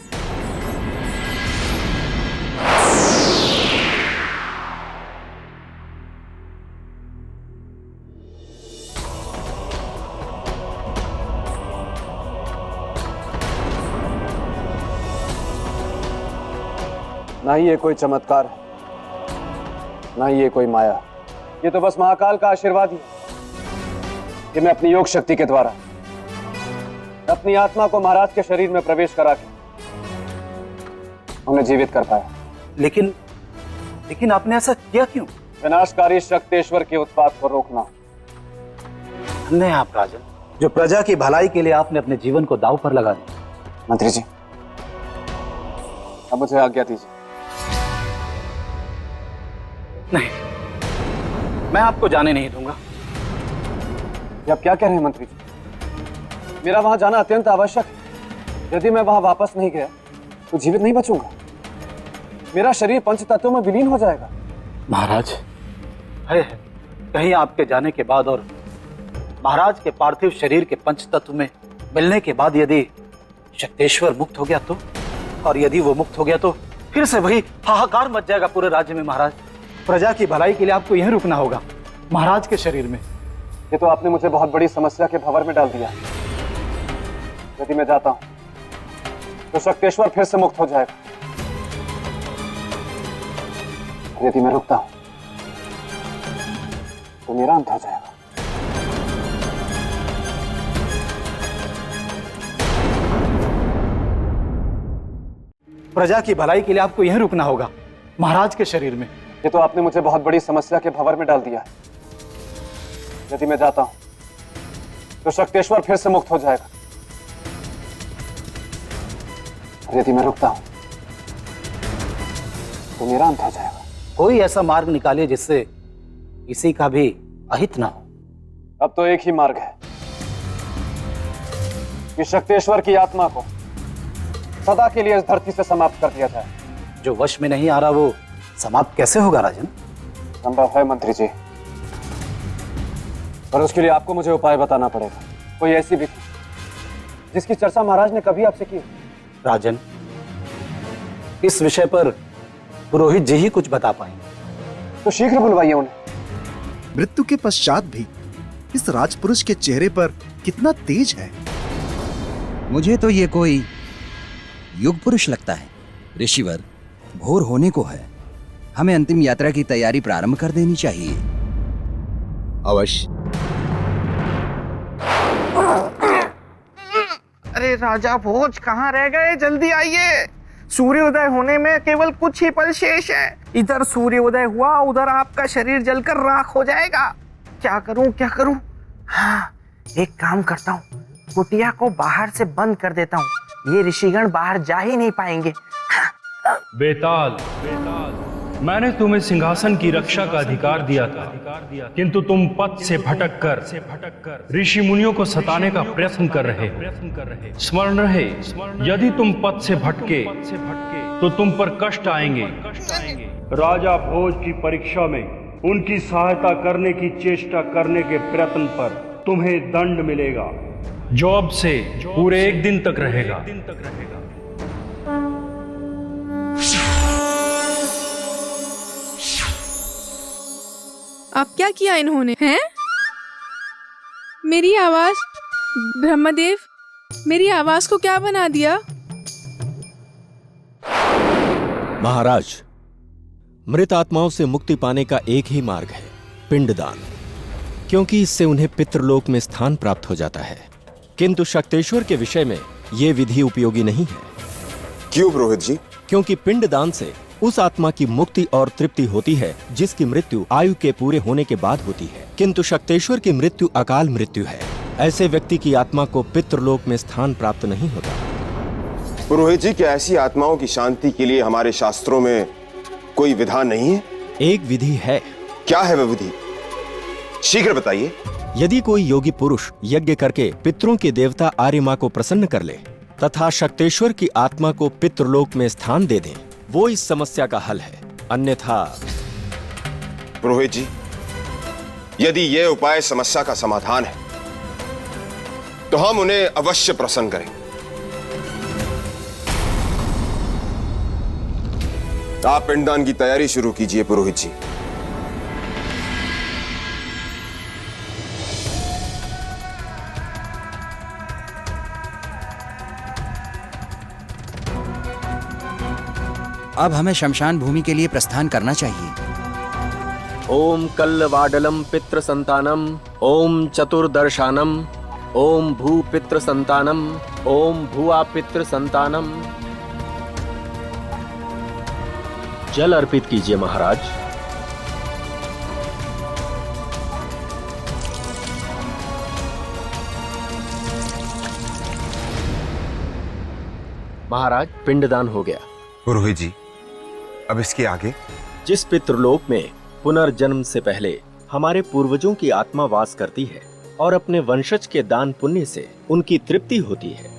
ना ही ये कोई चमत्कार है, ना ही ये कोई माया। ये तो बस महाकाल का आशीर्वाद ही है कि मैं अपनी योग शक्ति के द्वारा अपनी आत्मा को महाराज के शरीर में प्रवेश करा के उन्हें जीवित कर पाया। लेकिन आपने ऐसा किया क्यों? विनाशकारी शक्तेश्वर के उत्पात को रोकना। धन्य है आप राजन, जो प्रजा की भलाई के लिए आपने अपने जीवन को दांव पर लगा दिया। मंत्री जी, अब मुझे आज्ञा दीजिए। नहीं, मैं आपको जाने नहीं दूंगा। आप क्या कह रहे हैं मंत्री जी? मेरा वहां जाना अत्यंत आवश्यक है। यदि मैं वहां वापस नहीं गया तो जीवित नहीं बचूंगा। मेरा शरीर पंच तत्वों में विलीन हो जाएगा। महाराज, कहीं आपके जाने के बाद और महाराज के पार्थिव शरीर के पंच तत्व में मिलने के बाद यदि शक्तेश्वर मुक्त हो गया तो, और यदि वो मुक्त हो गया तो फिर से वही हाहाकार मच जाएगा पूरे राज्य में। महाराज, प्रजा की भलाई के लिए आपको यहीं रुकना होगा, महाराज के शरीर में। ये तो आपने मुझे बहुत बड़ी समस्या के भंवर में डाल दिया। यदि मैं जाता हूं तो शक्तेश्वर फिर से मुक्त हो जाएगा। यदि मैं रुकता हूं तो मेरा अंत हो जाएगा। प्रजा की भलाई के लिए आपको यहीं रुकना होगा, महाराज के शरीर में। ये तो आपने मुझे बहुत बड़ी समस्या के भंवर में डाल दिया। यदि मैं जाता हूं तो शक्तेश्वर फिर से मुक्त हो जाएगा। यदि मैं रुकता हूं तो मेरा अंत हो जाएगा। कोई ऐसा मार्ग निकालिए जिससे किसी का भी अहित ना हो। अब तो एक ही मार्ग है कि शक्तेश्वर की आत्मा को सदा के लिए इस धरती से समाप्त कर दिया जाए। जो वश में नहीं आ रहा वो समाप्त कैसे होगा राजन? संभव है मंत्री जी, पर उसके लिए आपको मुझे उपाय बताना पड़ेगा। कोई ऐसी विधि जिसकी चर्चा महाराज ने कभी आपसे की। राजन, इस विषय पर पुरोहित जी ही कुछ बता पाएंगे। तो शीघ्र बुलवाइए उन्हें। मृत्यु के पश्चात भी इस राजपुरुष के चेहरे पर कितना तेज है। मुझे तो ये कोई युग पुरुष लगता है। ऋषिवर, भोर होने को है, हमें अंतिम यात्रा की तैयारी प्रारंभ कर देनी चाहिए। अवश्य। अरे राजा भोज कहाँ रह गए? जल्दी आइए। सूर्योदय होने में केवल कुछ ही पल शेष है। इधर सूर्योदय हुआ, उधर आपका शरीर जलकर राख हो जाएगा। क्या करूं क्या करूं? हाँ, एक काम करता हूँ, कुटिया को बाहर से बंद कर देता हूँ, ये ऋषिगण बाहर जा ही नहीं पाएंगे। बेताल, मैंने तुम्हें सिंहासन की रक्षा का अधिकार दिया था, किंतु तुम पथ से भटककर ऋषि मुनियों को सताने का प्रयत्न कर रहे हो। स्मरण रहे, यदि तुम पथ से भटके तो तुम पर कष्ट आएंगे। राजा भोज की परीक्षा में उनकी सहायता करने की चेष्टा करने के प्रयत्न पर तुम्हें दंड मिलेगा, जो अब से पूरे 1 दिन तक रहेगा। अब क्या किया इन्होंने? हैं? मेरी आवाज, ब्रह्मदेव, मेरी आवाज को क्या बना दिया? महाराज, मृत आत्माओं से मुक्ति पाने का एक ही मार्ग है, पिंडदान, क्योंकि इससे उन्हें पितृलोक में स्थान प्राप्त हो जाता है। किंतु शक्तेश्वर के विषय में यह विधि उपयोगी नहीं है। क्यों पुरोहित जी? क्योंकि पिंडदान से उस आत्मा की मुक्ति और तृप्ति होती है जिसकी मृत्यु आयु के पूरे होने के बाद होती है, किंतु शक्तेश्वर की मृत्यु अकाल मृत्यु है। ऐसे व्यक्ति की आत्मा को पितृलोक में स्थान प्राप्त नहीं होता। पुरोहित जी, क्या ऐसी आत्माओं की शांति के लिए हमारे शास्त्रों में कोई विधान नहीं है? एक विधि है। क्या है वह विधि? शीघ्र बताइए। यदि कोई योगी पुरुष यज्ञ करके पितरों के देवता आर्यमा को प्रसन्न कर ले तथा शक्तेश्वर की आत्मा को पितृलोक में स्थान दे दें, वो इस समस्या का हल है। अन्यथा पुरोहित जी, यदि यह उपाय समस्या का समाधान है तो हम उन्हें अवश्य प्रसन्न करेंगे। आप पिंडदान की तैयारी शुरू कीजिए पुरोहित जी। अब हमें शमशान भूमि के लिए प्रस्थान करना चाहिए। ओम कल्लवाडलम पितृ संतानम, ओम चतुर्दर्शानम, ओम भू पितृ संतानम, ओम भुआ पितृ संतानम। जल अर्पित कीजिए महाराज। महाराज, पिंडदान हो गया। पुरोहित जी, अब इसके आगे? जिस पितृलोक में पुनर्जन्म से पहले हमारे पूर्वजों की आत्मा वास करती है और अपने वंशज के दान पुण्य से उनकी तृप्ति होती है,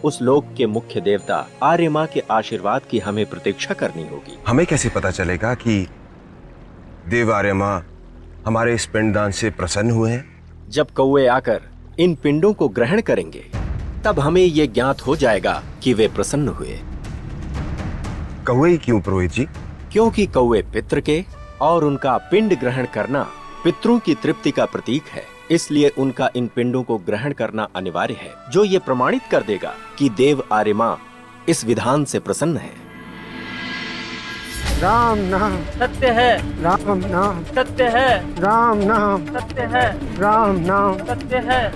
उस लोक के मुख्य देवता आर्यमा के आशीर्वाद की हमें प्रतीक्षा करनी होगी। हमें कैसे पता चलेगा कि देव आर्यमा हमारे इस पिंडदान से प्रसन्न हुए हैं? जब कौवे आकर इन पिंडों को ग्रहण करेंगे, तब हमें ये ज्ञात हो जाएगा कि वे प्रसन्न हुए। कौवे क्यों पुरोहित जी? क्योंकि कौवे पितृ के और उनका पिंड ग्रहण करना पितरों की तृप्ति का प्रतीक है, इसलिए उनका इन पिंडों को ग्रहण करना अनिवार्य है, जो ये प्रमाणित कर देगा कि देव आर्यमा इस विधान से प्रसन्न है। राम नाम सत्य है, राम नाम सत्य है, राम नाम सत्य है, राम नाम सत्य है।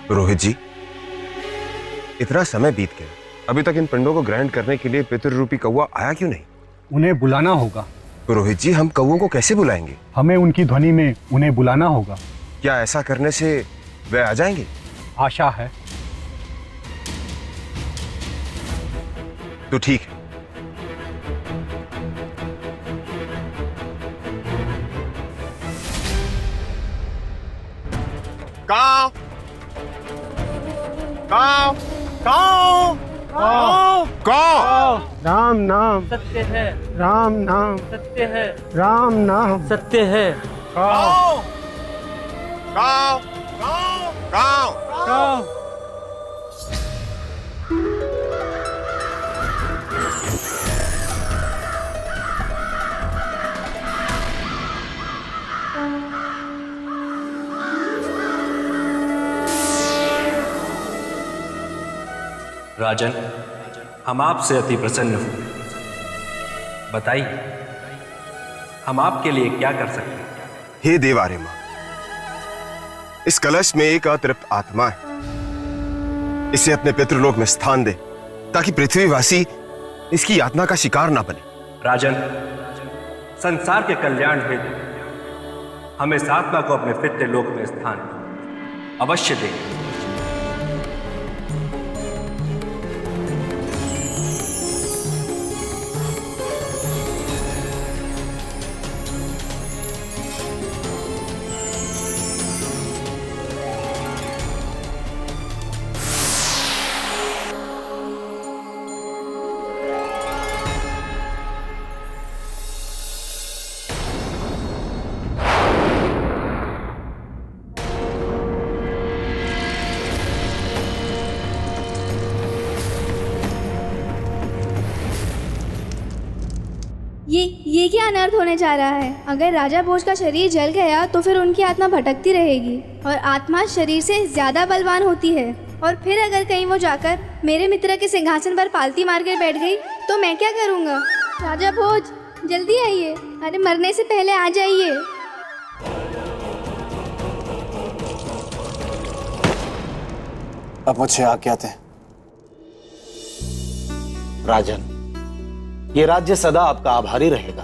पुरोहित जी, इतना समय बीत गया, अभी तक इन पिंडों को ग्रहण करने के लिए पितृ रूपी कौवा आया क्यों नहीं? उन्हें बुलाना होगा। पुरोहित जी, हम कौवों को कैसे बुलाएंगे? हमें उनकी ध्वनि में उन्हें बुलाना होगा। क्या ऐसा करने से वे आ जाएंगे? आशा है। तो ठीक है। काव काव काव काव काव। राम नाम सत्य है, राम नाम सत्य है, राम नाम सत्य है। काव काव काव काव। राजन, हम आपसे अति प्रसन्न हुए। बताइए, हम आपके लिए क्या कर सकते हैं? हे देव आर्यमा, इस कलश में एक अतृप्त आत्मा है। इसे अपने पितृलोक में स्थान दे ताकि पृथ्वीवासी इसकी यातना का शिकार ना बने। राजन, संसार के कल्याण हेतु हमें इस आत्मा को अपने पितृलोक में स्थान अवश्य दें। ये क्या अनर्थ होने जा रहा है? अगर राजा भोज का शरीर जल गया तो फिर उनकी आत्मा भटकती रहेगी और आत्मा शरीर से ज्यादा बलवान होती है। और फिर अगर कहीं वो जाकर मेरे मित्र के सिंहासन पर पालती मार कर बैठ गई तो मैं क्या करूँगा? राजा भोज, जल्दी आइए। अरे मरने से पहले आ जाइए। अब मुझे आज्ञा दें। राजन, ये राज्य सदा आपका आभारी रहेगा।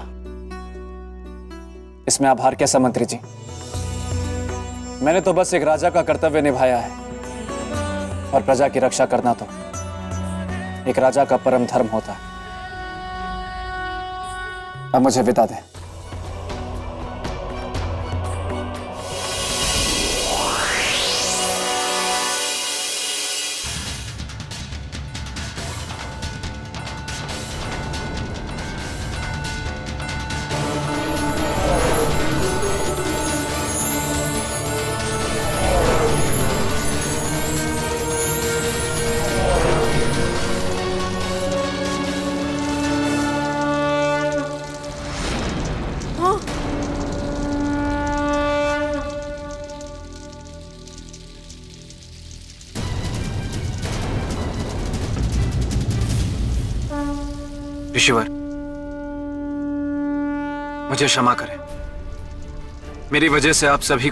इसमें आभार कैसा मंत्री जी? मैंने तो बस एक राजा का कर्तव्य निभाया है और प्रजा की रक्षा करना तो एक राजा का परम धर्म होता है। अब मुझे विदा दें। ऋषिवर, मुझे क्षमा करें। मेरी वजह से आप सभी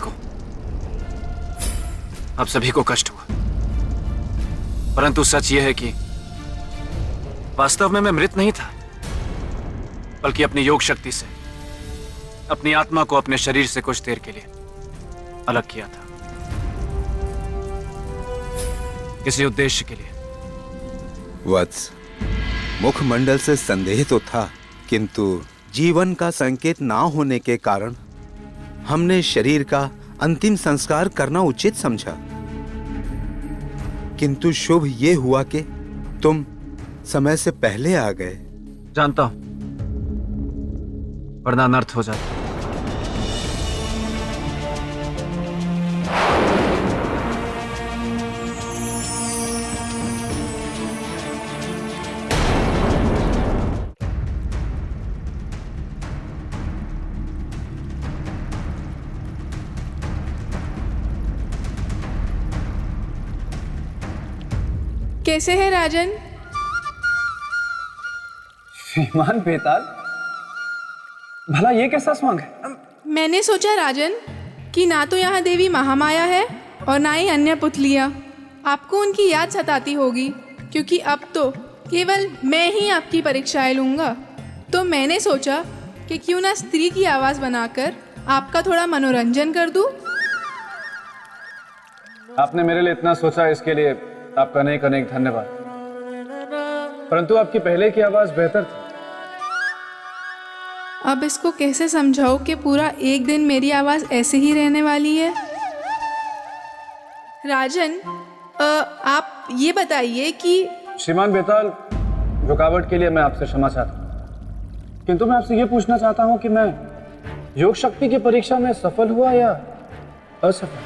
को कष्ट हुआ। परंतु सच यह है कि वास्तव में मैं मृत नहीं था, बल्कि अपनी योग शक्ति से अपनी आत्मा को अपने शरीर से कुछ देर के लिए अलग किया था, किसी उद्देश्य के लिए। वत्स, मुखमंडल से संदेह तो था, किंतु जीवन का संकेत ना होने के कारण हमने शरीर का अंतिम संस्कार करना उचित समझा। किंतु शुभ ये हुआ कि तुम समय से पहले आ गए। जानता हूं, वरना अनर्थ हो जाता। कैसे है राजन? श्रीमान बेताल, भला ये कैसा स्वांग है? मैंने सोचा राजन कि ना तो यहाँ देवी महामाया है और ना ही अन्य पुतलियाँ। आपको उनकी याद सताती होगी, क्योंकि अब तो केवल मैं ही आपकी परीक्षाएं लूँगा। तो मैंने सोचा कि क्यों ना स्त्री की आवाज़ बनाकर आपका थोड़ा मनोरंजन कर दूँ। आपने मेरे लिए इतना सोचा, इसके लिए आपका अनेक अनेक धन्यवाद। परंतु आपकी पहले की आवाज बेहतर थी। अब इसको कैसे समझाओ कि पूरा एक दिन मेरी आवाज ऐसे ही रहने वाली है? राजन, आप ये बताइए कि श्रीमान बेताल, रुकावट के लिए मैं आपसे क्षमा चाहता हूँ, किंतु मैं आपसे ये पूछना चाहता हूँ कि मैं योग शक्ति की परीक्षा में सफल हुआ या असफल?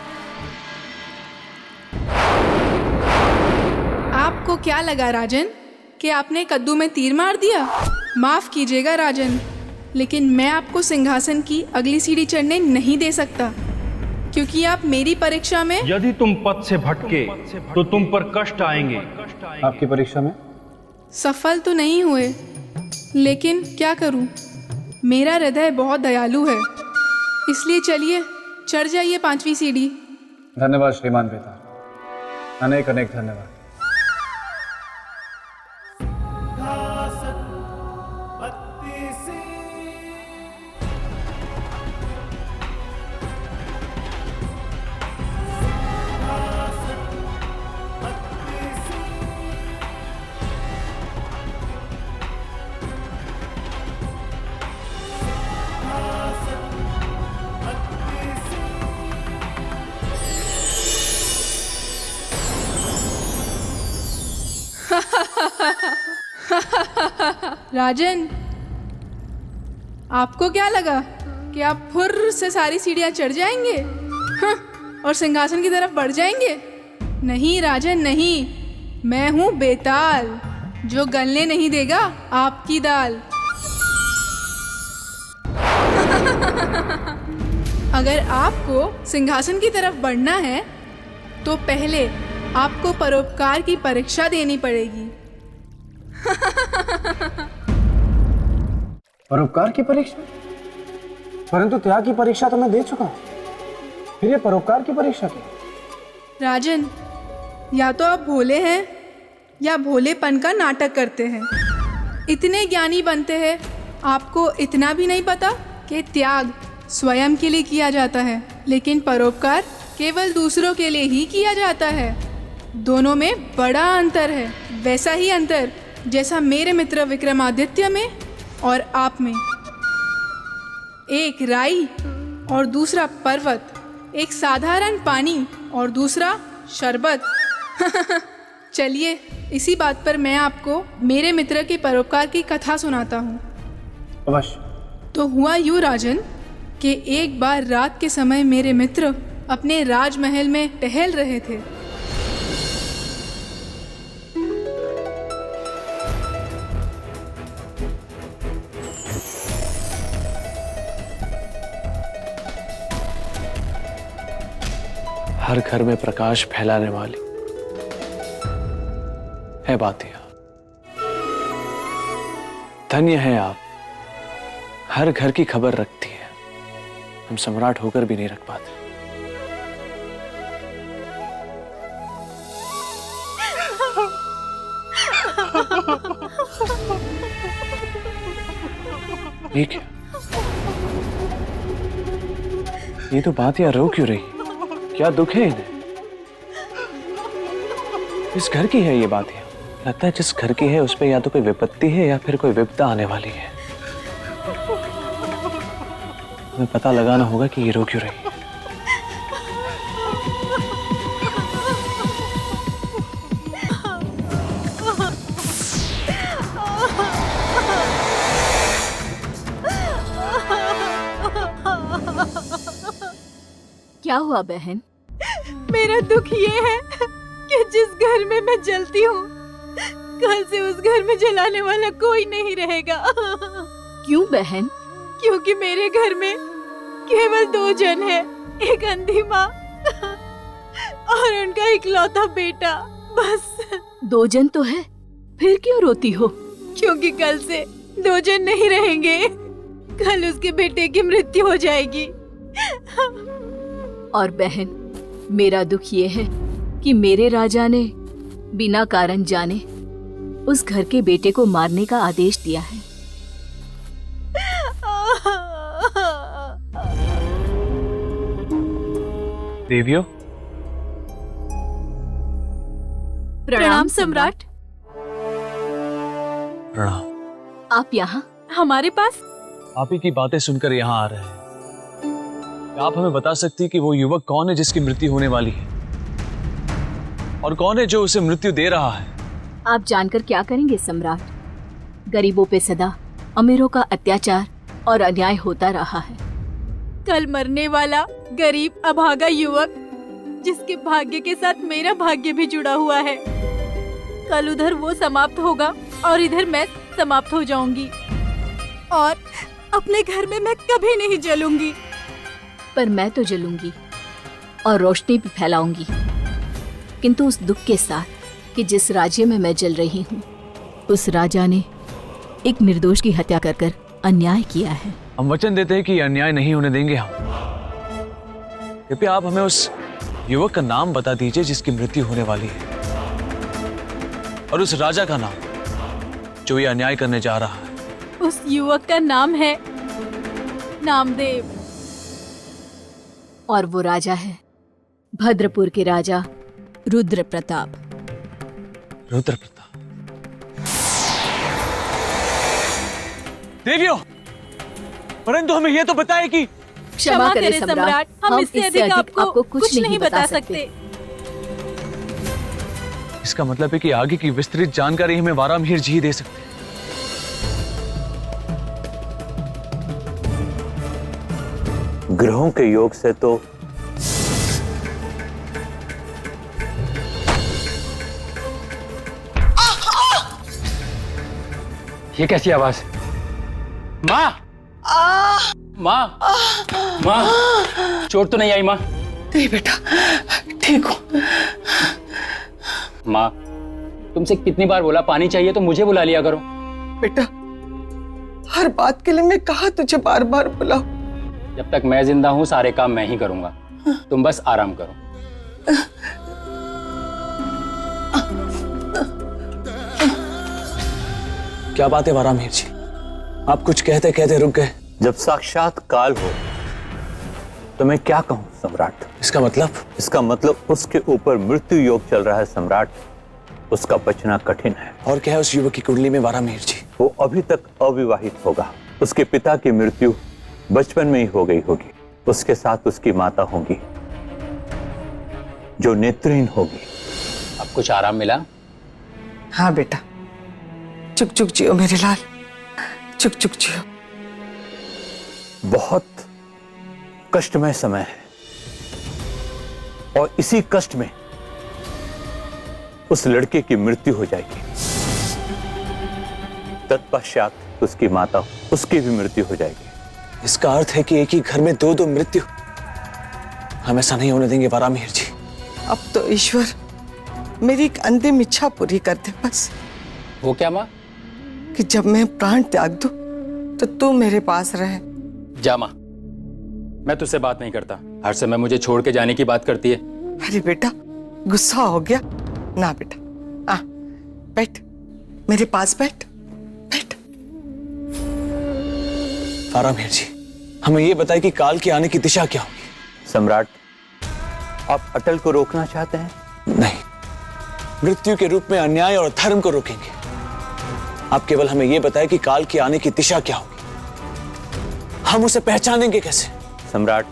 आपको क्या लगा राजन कि आपने कद्दू में तीर मार दिया? माफ कीजिएगा राजन, लेकिन मैं आपको सिंहासन की अगली सीढ़ी चढ़ने नहीं दे सकता, क्योंकि आप मेरी परीक्षा में, यदि तुम पथ से भटके तो तुम पर कष्ट आएंगे। आपकी परीक्षा में सफल तो नहीं हुए, लेकिन क्या करूं, मेरा हृदय बहुत दयालु है। इसलिए चलिए चढ़ जाइए 5वीं सीढ़ी। धन्यवाद श्रीमान बेताल, अनेक अनेक धन्यवाद। राजन, आपको क्या लगा कि आप फुर्र से सारी सीढ़ियां चढ़ जाएंगे और सिंहासन की तरफ बढ़ जाएंगे? नहीं राजन नहीं, मैं हूं बेताल, जो गलने नहीं देगा आपकी दाल। अगर आपको सिंहासन की तरफ बढ़ना है तो पहले आपको परोपकार की परीक्षा देनी पड़ेगी। परोपकार की परीक्षा? परंतु त्याग की परीक्षा तो मैं दे चुका हूं, फिर ये परोपकार की परीक्षा क्या? राजन, या तो आप भोले हैं या भोलेपन का नाटक करते हैं। इतने ज्ञानी बनते हैं, आपको इतना भी नहीं पता कि त्याग स्वयं के लिए किया जाता है, लेकिन परोपकार केवल दूसरों के लिए ही किया जाता है। दोनों में बड़ा अंतर है, वैसा ही अंतर जैसा मेरे मित्र विक्रमादित्य में और आप में। एक राई और दूसरा पर्वत, एक साधारण पानी और दूसरा शरबत। चलिए, इसी बात पर मैं आपको मेरे मित्र के परोपकार की कथा सुनाता हूँ। अवश्य। तो हुआ यूँ राजन कि एक बार रात के समय मेरे मित्र अपने राजमहल में टहल रहे थे। हर घर में प्रकाश फैलाने वाली है बातिया। धन्य है आप, हर घर की खबर रखती है, हम सम्राट होकर भी नहीं रख पाते। ठीक है, ये तो बातिया रो क्यों रही? क्या दुख है इन्हें? इस घर की है ये बातिया। लगता है जिस घर की है उस पे या तो कोई विपत्ति है या फिर कोई विपदा आने वाली है। हमें पता लगाना होगा कि ये रो क्यों रही है। क्या हुआ बहन? मेरा दुख ये है कि जिस घर में मैं जलती हूँ, कल से उस घर में जलाने वाला कोई नहीं रहेगा। क्यों बहन? क्योंकि मेरे घर में केवल 2 जन हैं, एक अंधी माँ और उनका इकलौता बेटा, बस। 2 जन तो है, फिर क्यों रोती हो? क्योंकि कल से 2 जन नहीं रहेंगे, कल उसके बेटे की मृत्यु हो जाएगी। और बहन, मेरा दुख ये है कि मेरे राजा ने बिना कारण जाने उस घर के बेटे को मारने का आदेश दिया है। देवियों, प्रणाम सम्राट। प्रणाम। आप यहाँ हमारे पास? आप ही की बातें सुनकर यहाँ आ रहे हैं। क्या आप हमें बता सकती कि वो युवक कौन है जिसकी मृत्यु होने वाली है, और कौन है जो उसे मृत्यु दे रहा है? आप जानकर क्या करेंगे सम्राट? गरीबों पे सदा अमीरों का अत्याचार और अन्याय होता रहा है। कल मरने वाला गरीब अभागा युवक, जिसके भाग्य के साथ मेरा भाग्य भी जुड़ा हुआ है, कल उधर वो समाप्त होगा और इधर मैं समाप्त हो जाऊंगी, और अपने घर में मैं कभी नहीं जलूंगी। पर मैं तो जलूंगी और रोशनी भी फैलाऊंगी, किंतु उस दुख के साथ कि जिस राज्य में मैं जल रही हूँ, उस राजा ने एक निर्दोष की हत्या कर कर अन्याय किया है। हम वचन देते हैं कि अन्याय नहीं होने देंगे हम। कृपया आप हमें उस युवक का नाम बता दीजिए जिसकी मृत्यु होने वाली है, और उस राजा का नाम जो ये अन्याय करने जा रहा है। उस युवक का नाम है नामदेव। और वो राजा है भद्रपुर के राजा रुद्र प्रताप। रुद्र प्रताप। देवियों, परंतु हमें यह तो बताए कि क्षमा करें सम्राट, हम इससे अधिक आपको कुछ नहीं बता सकते। इसका मतलब है कि आगे की विस्तृत जानकारी हमें वारामिहिर जी ही दे सकते हैं। ग्रहों के योग से तो ये कैसी आवाज? माँ, माँ, माँ, चोट तो नहीं आई माँ? नहीं बेटा, ठीक हो। माँ, तुमसे कितनी बार बोला पानी चाहिए तो मुझे बुला लिया करो। बेटा, हर बात के लिए मैं कहा तुझे बार बार बुलाऊं। जब तक मैं जिंदा हूँ सारे काम मैं ही करूंगा, तुम बस आराम करो। क्या बात है वारामिहिर जी, आप कुछ कहते कहते रुक गए। जब साक्षात काल हो तो मैं क्या कहूं सम्राट? इसका मतलब? इसका मतलब उसके ऊपर मृत्यु योग चल रहा है सम्राट, उसका बचना कठिन है। और क्या है उस युवक की कुंडली में वारामिहिर जी? वो अभी तक अविवाहित होगा। उसके पिता की मृत्यु बचपन में ही हो गई होगी। उसके साथ उसकी माता होगी जो नेत्रहीन होगी। अब कुछ आराम मिला? हाँ बेटा, चुक चुक जियो मेरे लाल, चुक चुक जियो। बहुत कष्टमय समय है और इसी कष्ट में उस लड़के की मृत्यु हो जाएगी। तत्पश्चात उसकी माता, उसकी भी मृत्यु हो जाएगी। इसका अर्थ है कि एक ही घर में दो दो मृत्यु। हम ऐसा नहीं होने देंगे वारामिहिर जी। अब तो ईश्वर मेरी एक अंतिम इच्छा पूरी कर दे बस। वो क्या माँ? कि जब मैं प्राण त्याग दूं तो तू मेरे पास रहे। जा माँ, मैं तुझसे बात नहीं करता। हर समय मुझे छोड़ के जाने की बात करती है। अरे बेटा, गुस्सा हो गया ना बेटा। आ बैठ, मेरे पास बैठ। वारामिहिर जी, हमें यह बताएं कि काल के आने की दिशा क्या होगी? सम्राट, आप अटल को रोकना चाहते हैं? नहीं, मृत्यु के रूप में अन्याय और धर्म को रोकेंगे। आप केवल हमें यह बताएं कि काल के आने की दिशा क्या होगी, हम उसे पहचानेंगे कैसे? सम्राट,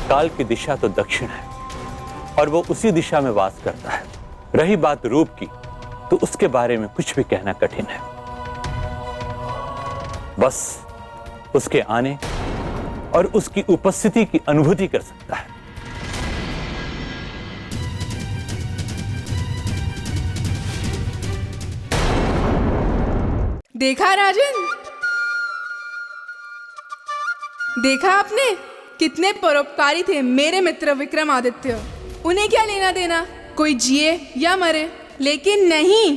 काल की दिशा तो दक्षिण है और वो उसी दिशा में वास करता है। रही बात रूप की, तो उसके बारे में कुछ भी कहना कठिन है। बस उसके आने और उसकी उपस्थिति की अनुभूति कर सकता है। देखा राजन, देखा आपने कितने परोपकारी थे मेरे मित्र विक्रमादित्य। उन्हें क्या लेना देना कोई जिए या मरे, लेकिन नहीं,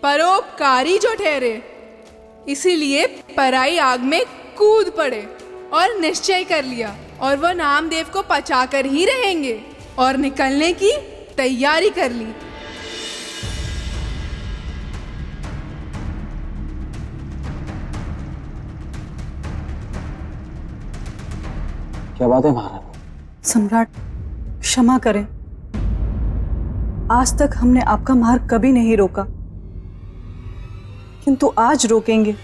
परोपकारी जो ठहरे इसीलिए पराई आग में कूद पड़े और निश्चय कर लिया, और वह नामदेव को पचाकर ही रहेंगे और निकलने की तैयारी कर ली। क्या बात है महाराज? सम्राट, क्षमा करें, आज तक हमने आपका मार्ग कभी नहीं रोका, किंतु आज रोकेंगे।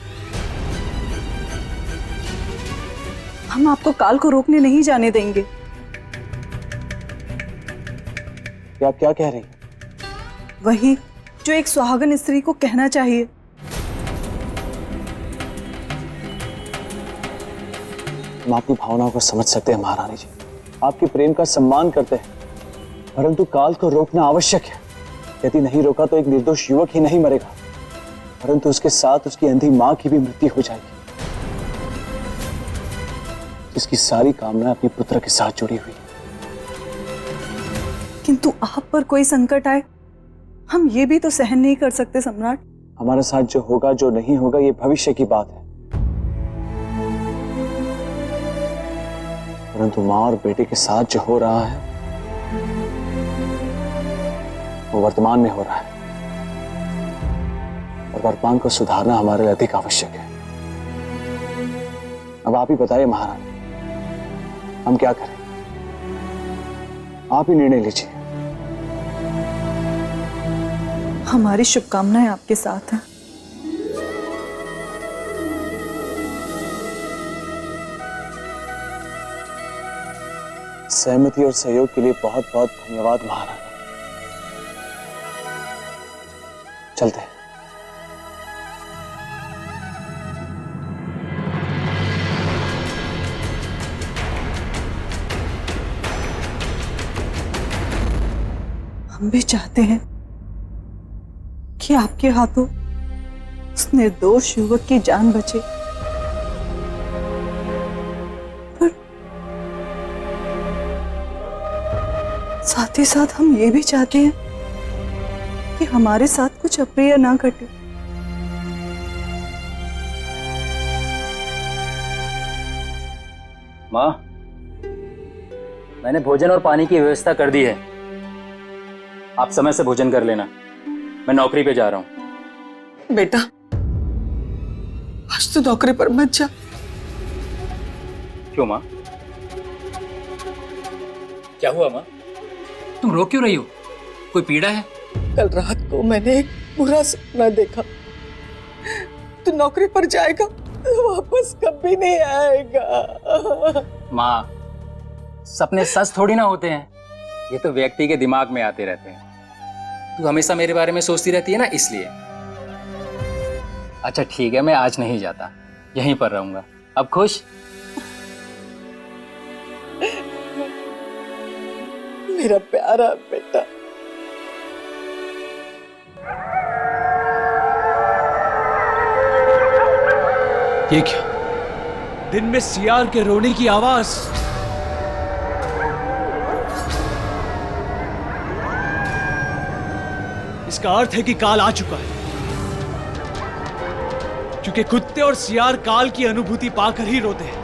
हम आपको काल को रोकने नहीं जाने देंगे। क्या आप क्या कह रही हैं? वही जो एक सुहागन स्त्री को कहना चाहिए। हम आपकी भावनाओं को समझ सकते हैं महारानी जी, आपके प्रेम का सम्मान करते हैं, परंतु काल को रोकना आवश्यक है। यदि नहीं रोका तो एक निर्दोष युवक ही नहीं मरेगा, परंतु उसके साथ उसकी अंधी मां की भी मृत्यु हो जाएगी, जिसकी सारी कामना अपने पुत्र के साथ जुड़ी हुई है। किंतु आप पर कोई संकट आए, हम ये भी तो सहन नहीं कर सकते सम्राट। हमारे साथ जो होगा जो नहीं होगा ये भविष्य की बात है, परंतु मां और बेटे के साथ जो हो रहा है वो वर्तमान में हो रहा है, और वर्तमान को सुधारना हमारे लिए अधिक आवश्यक है। अब आप ही बताइए महारानी, हम क्या करें? आप ही निर्णय लीजिए। हमारी शुभकामनाएं आपके साथ हैं। सहमति और सहयोग के लिए बहुत बहुत धन्यवाद महारानी। चलते हैं। हम भी चाहते हैं कि आपके हाथों उस निर्दोष युवक की जान बचे, पर साथ ही साथ हम ये भी चाहते हैं कि हमारे साथ कुछ अप्रिय ना घटे। माँ, मैंने भोजन और पानी की व्यवस्था कर दी है। आप समय से भोजन कर लेना। मैं नौकरी पे जा रहा हूँ। बेटा, आज तो नौकरी पर मत जा। क्यों माँ? क्या हुआ माँ? तुम रो क्यों रही हो? कोई पीड़ा है? कल रात को मैंने एक बुरा सपना देखा। तू नौकरी पर जाएगा, वापस कभी नहीं आएगा। माँ, सपने सच थोड़ी ना होते हैं, ये तो व्यक्ति के दिमाग में आते रहते हैं। तू हमेशा मेरे बारे में सोचती रहती है ना, इसलिए। अच्छा ठीक है, मैं आज नहीं जाता, यहीं पर रहूंगा। अब खुश? मेरा प्यारा बेटा। ये क्या? दिन में सियार के रोने की आवाज। इसका अर्थ है कि काल आ चुका है, क्योंकि कुत्ते और सियार काल की अनुभूति पाकर ही रोते हैं।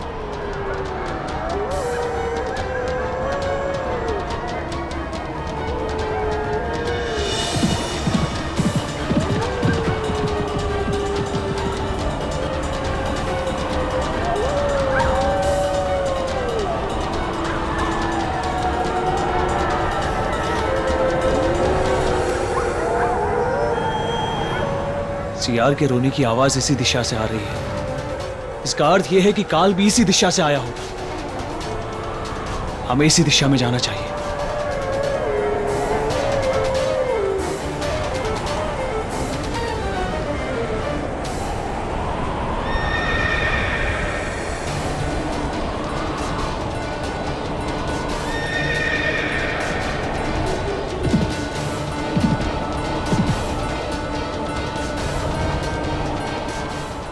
सियार के रोने की आवाज इसी दिशा से आ रही है। इसका अर्थ यह है कि काल भी इसी दिशा से आया होगा। हमें इसी दिशा में जाना चाहिए।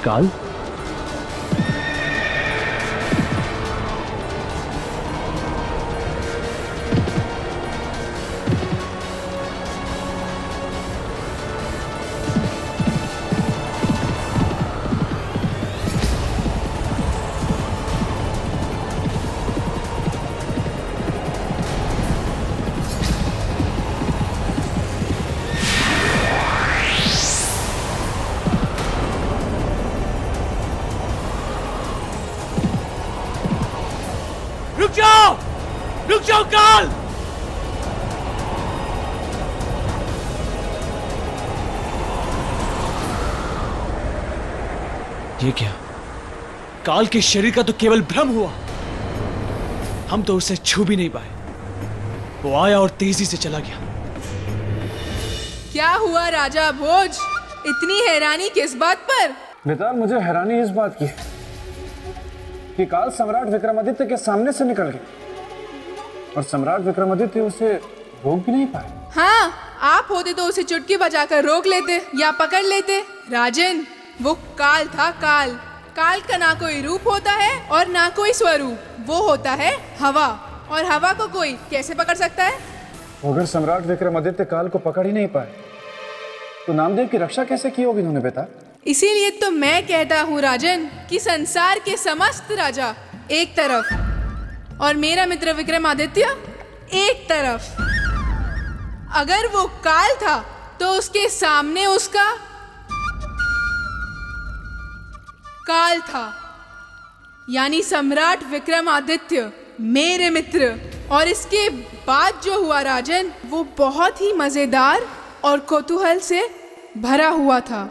काल, रुक जाओ काल! ये क्या? काल के शरीर का तो केवल भ्रम हुआ। हम तो उसे छू भी नहीं पाए। वो आया और तेजी से चला गया। क्या हुआ राजा भोज? इतनी हैरानी किस बात पर? बेटा, मुझे हैरानी इस बात की है कि काल सम्राट विक्रमादित्य के सामने से निकल गए और सम्राट विक्रमादित्य उसे रोक भी नहीं पाए। हाँ, आप होते तो उसे चुटकी बजाकर रोक लेते या पकड़ लेते। राजन, वो काल था। काल का ना कोई रूप होता है और ना कोई स्वरूप। वो होता है हवा, और हवा को कोई कैसे पकड़ सकता है? अगर सम्राट विक्रमादित्य काल को पकड़ ही नहीं पाए तो नामदेव की रक्षा कैसे की होगी उन्होंने बेटा? इसीलिए तो मैं कहता हूँ राजन कि संसार के समस्त राजा एक तरफ और मेरा मित्र विक्रमादित्य एक तरफ। अगर वो काल था तो उसके सामने उसका काल था, यानी सम्राट विक्रमादित्य, मेरे मित्र। और इसके बाद जो हुआ राजन, वो बहुत ही मजेदार और कौतूहल से भरा हुआ था।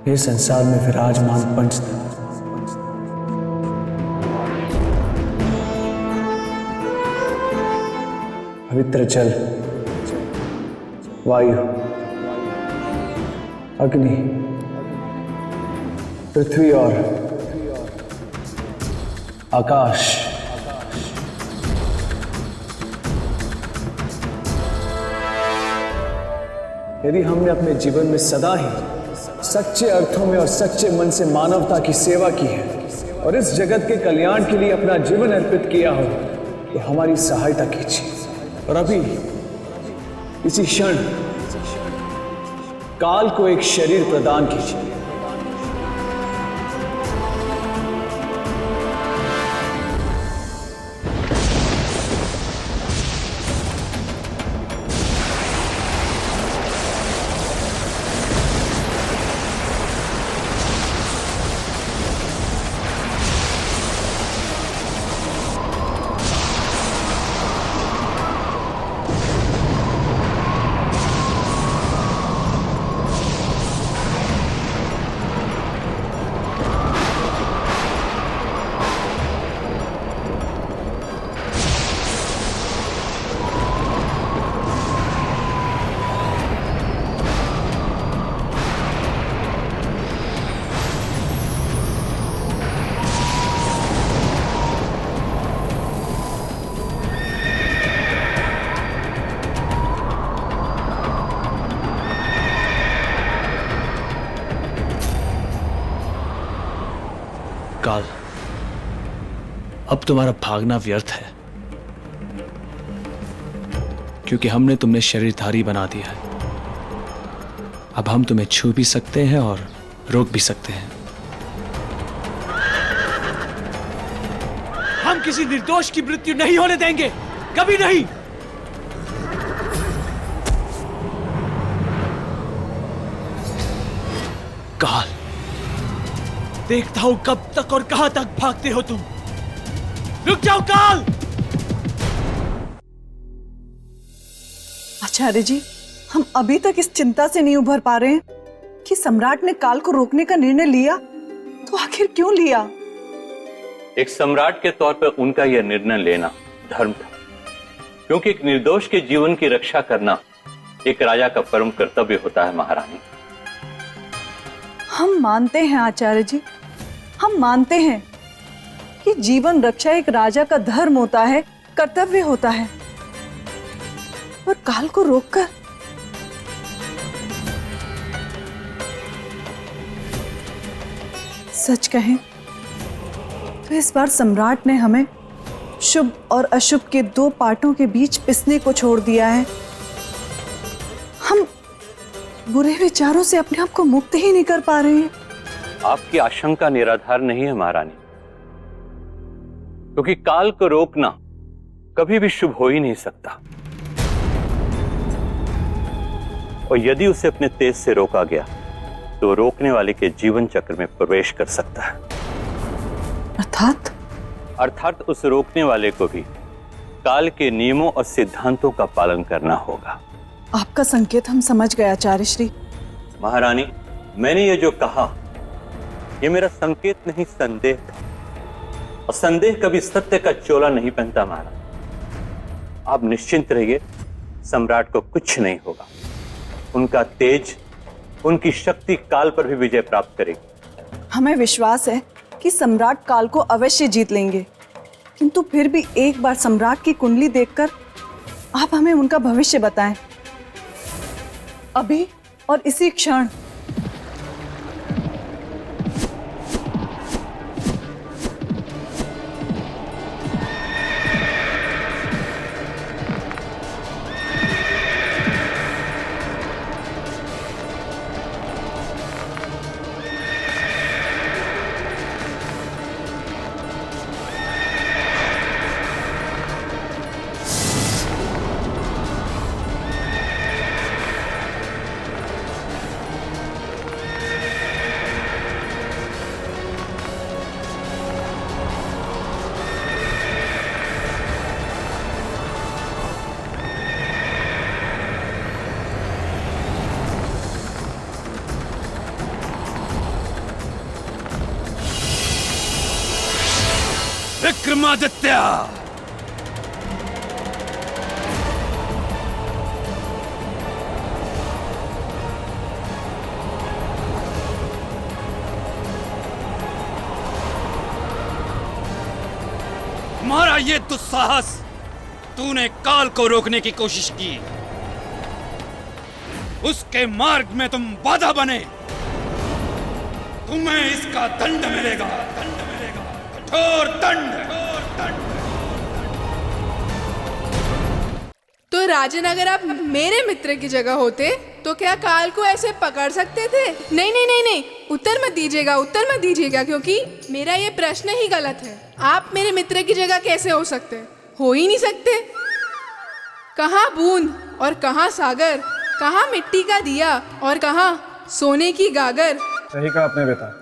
ये संसार में विराजमान पंचतत्व, पवित्र जल, वायु, अग्नि, पृथ्वी और आकाश, यदि हमने अपने जीवन में सदा ही सच्चे अर्थों में और सच्चे मन से मानवता की सेवा की है और इस जगत के कल्याण के लिए अपना जीवन अर्पित किया हो, तो हमारी सहायता कीजिए। और अभी इसी क्षण काल को एक शरीर प्रदान कीजिए। काल, अब तुम्हारा भागना व्यर्थ है, क्योंकि हमने तुम्हें शरीरधारी बना दिया है। अब हम तुम्हें छू भी सकते हैं और रोक भी सकते हैं। हम किसी निर्दोष की मृत्यु नहीं होने देंगे, कभी नहीं। काल, देखता हूं कब तक और कहां तक भागते हो तुम। रुक जाओ काल। आचार्य जी, हम अभी तक इस चिंता से नहीं उभर पा रहे हैं कि सम्राट ने काल को रोकने का निर्णय लिया, तो आखिर क्यों लिया? एक सम्राट के तौर पर उनका यह निर्णय लेना धर्म था, क्योंकि एक निर्दोष के जीवन की रक्षा करना एक राजा का परम कर्तव्य होता है। महारानी, हम मानते हैं आचार्य जी, हम मानते हैं कि जीवन रक्षा एक राजा का धर्म होता है, कर्तव्य होता है। और काल को रोककर सच कहें तो इस बार सम्राट ने हमें शुभ और अशुभ के दो पार्टों के बीच पिसने को छोड़ दिया है। हम बुरे विचारों से अपने आप को मुक्त ही नहीं कर पा रहे हैं। आपकी आशंका निराधार नहीं है महारानी, क्योंकि काल को रोकना कभी भी शुभ हो ही नहीं सकता, और यदि उसे अपने तेज से रोका गया तो रोकने वाले के जीवन चक्र में प्रवेश कर सकता है। अर्थात उस रोकने वाले को भी काल के नियमों और सिद्धांतों का पालन करना होगा। आपका संकेत हम समझ गए आचार्य श्री। महारानी, मैंने ये जो कहा ये मेरा संकेत नहीं, संदेह था, और संदेह कभी सत्य का चोला नहीं पहनता। महाराज, आप निश्चिंत रहिए, सम्राट को कुछ नहीं होगा। उनका तेज, उनकी शक्ति काल पर भी विजय प्राप्त करेगी। हमें विश्वास है कि सम्राट काल को अवश्य जीत लेंगे, किंतु फिर भी एक बार सम्राट की कुंडली देखकर आप हमें उनका भविष्य बताएं, अभी और इसी क्षण। विक्रमादित्य, तुम्हारा ये दुस्साहस, तूने काल को रोकने की कोशिश की, उसके मार्ग में तुम बाधा बने, तुम्हें इसका दंड मिलेगा, कठोर दंड। तो राजन, अगर आप मेरे मित्र की जगह होते तो क्या काल को ऐसे पकड़ सकते थे? नहीं नहीं नहीं नहीं, उत्तर मत दीजिएगा, क्योंकि मेरा ये प्रश्न ही गलत है। आप मेरे मित्र की जगह कैसे हो सकते? हो ही नहीं सकते। कहाँ बूंद और कहाँ सागर, कहाँ मिट्टी का दिया और कहाँ सोने की गागर। सही कहा आपने बेटा।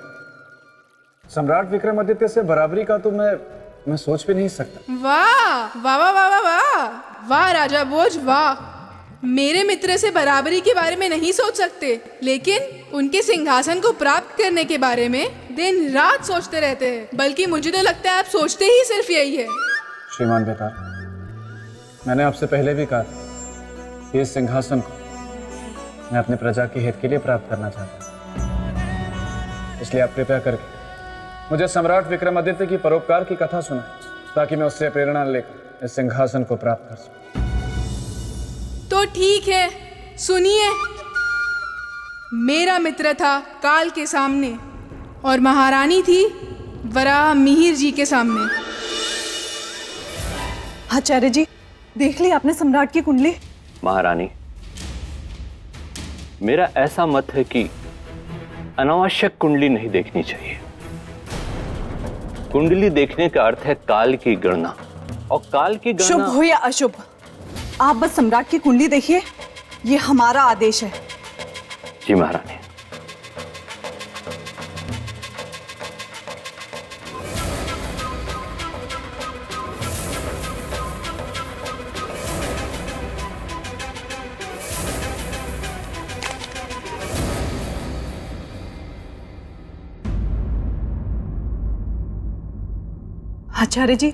सम्राट विक्रमादित्य से बराबरी का तो मैं सोच भी नहीं सकता। वाह वाह वाह वाह वाह वाह राजा भोज, वाह। मेरे मित्र से बराबरी के बारे में नहीं सोच सकते, लेकिन उनके सिंहासन को प्राप्त करने के बारे में दिन रात सोचते रहते हैं। बल्कि मुझे तो लगता है आप सोचते ही सिर्फ यही है। श्रीमान बेतार, मैंने आपसे पहले भी कहा कि इस सिंहासन को मैं अपनी प्रजा के हित के लिए प्राप्त करना चाहता हूँ। इसलिए आप कृपया करके मुझे सम्राट विक्रमादित्य की परोपकार की कथा सुनाएं, ताकि मैं उससे प्रेरणा लेकर इस सिंहासन को प्राप्त कर सकूं। तो ठीक है, सुनिए। मेरा मित्र था काल के सामने और महारानी थी वराह मिहिर जी के सामने। आचार्य जी, देख ली आपने सम्राट की कुंडली? महारानी, मेरा ऐसा मत है कि अनावश्यक कुंडली नहीं देखनी चाहिए। कुंडली देखने का अर्थ है काल की गणना, और काल की गणना शुभ हो या अशुभ, आप बस सम्राट की कुंडली देखिए, ये हमारा आदेश है। जी महारानी। आचार्य जी,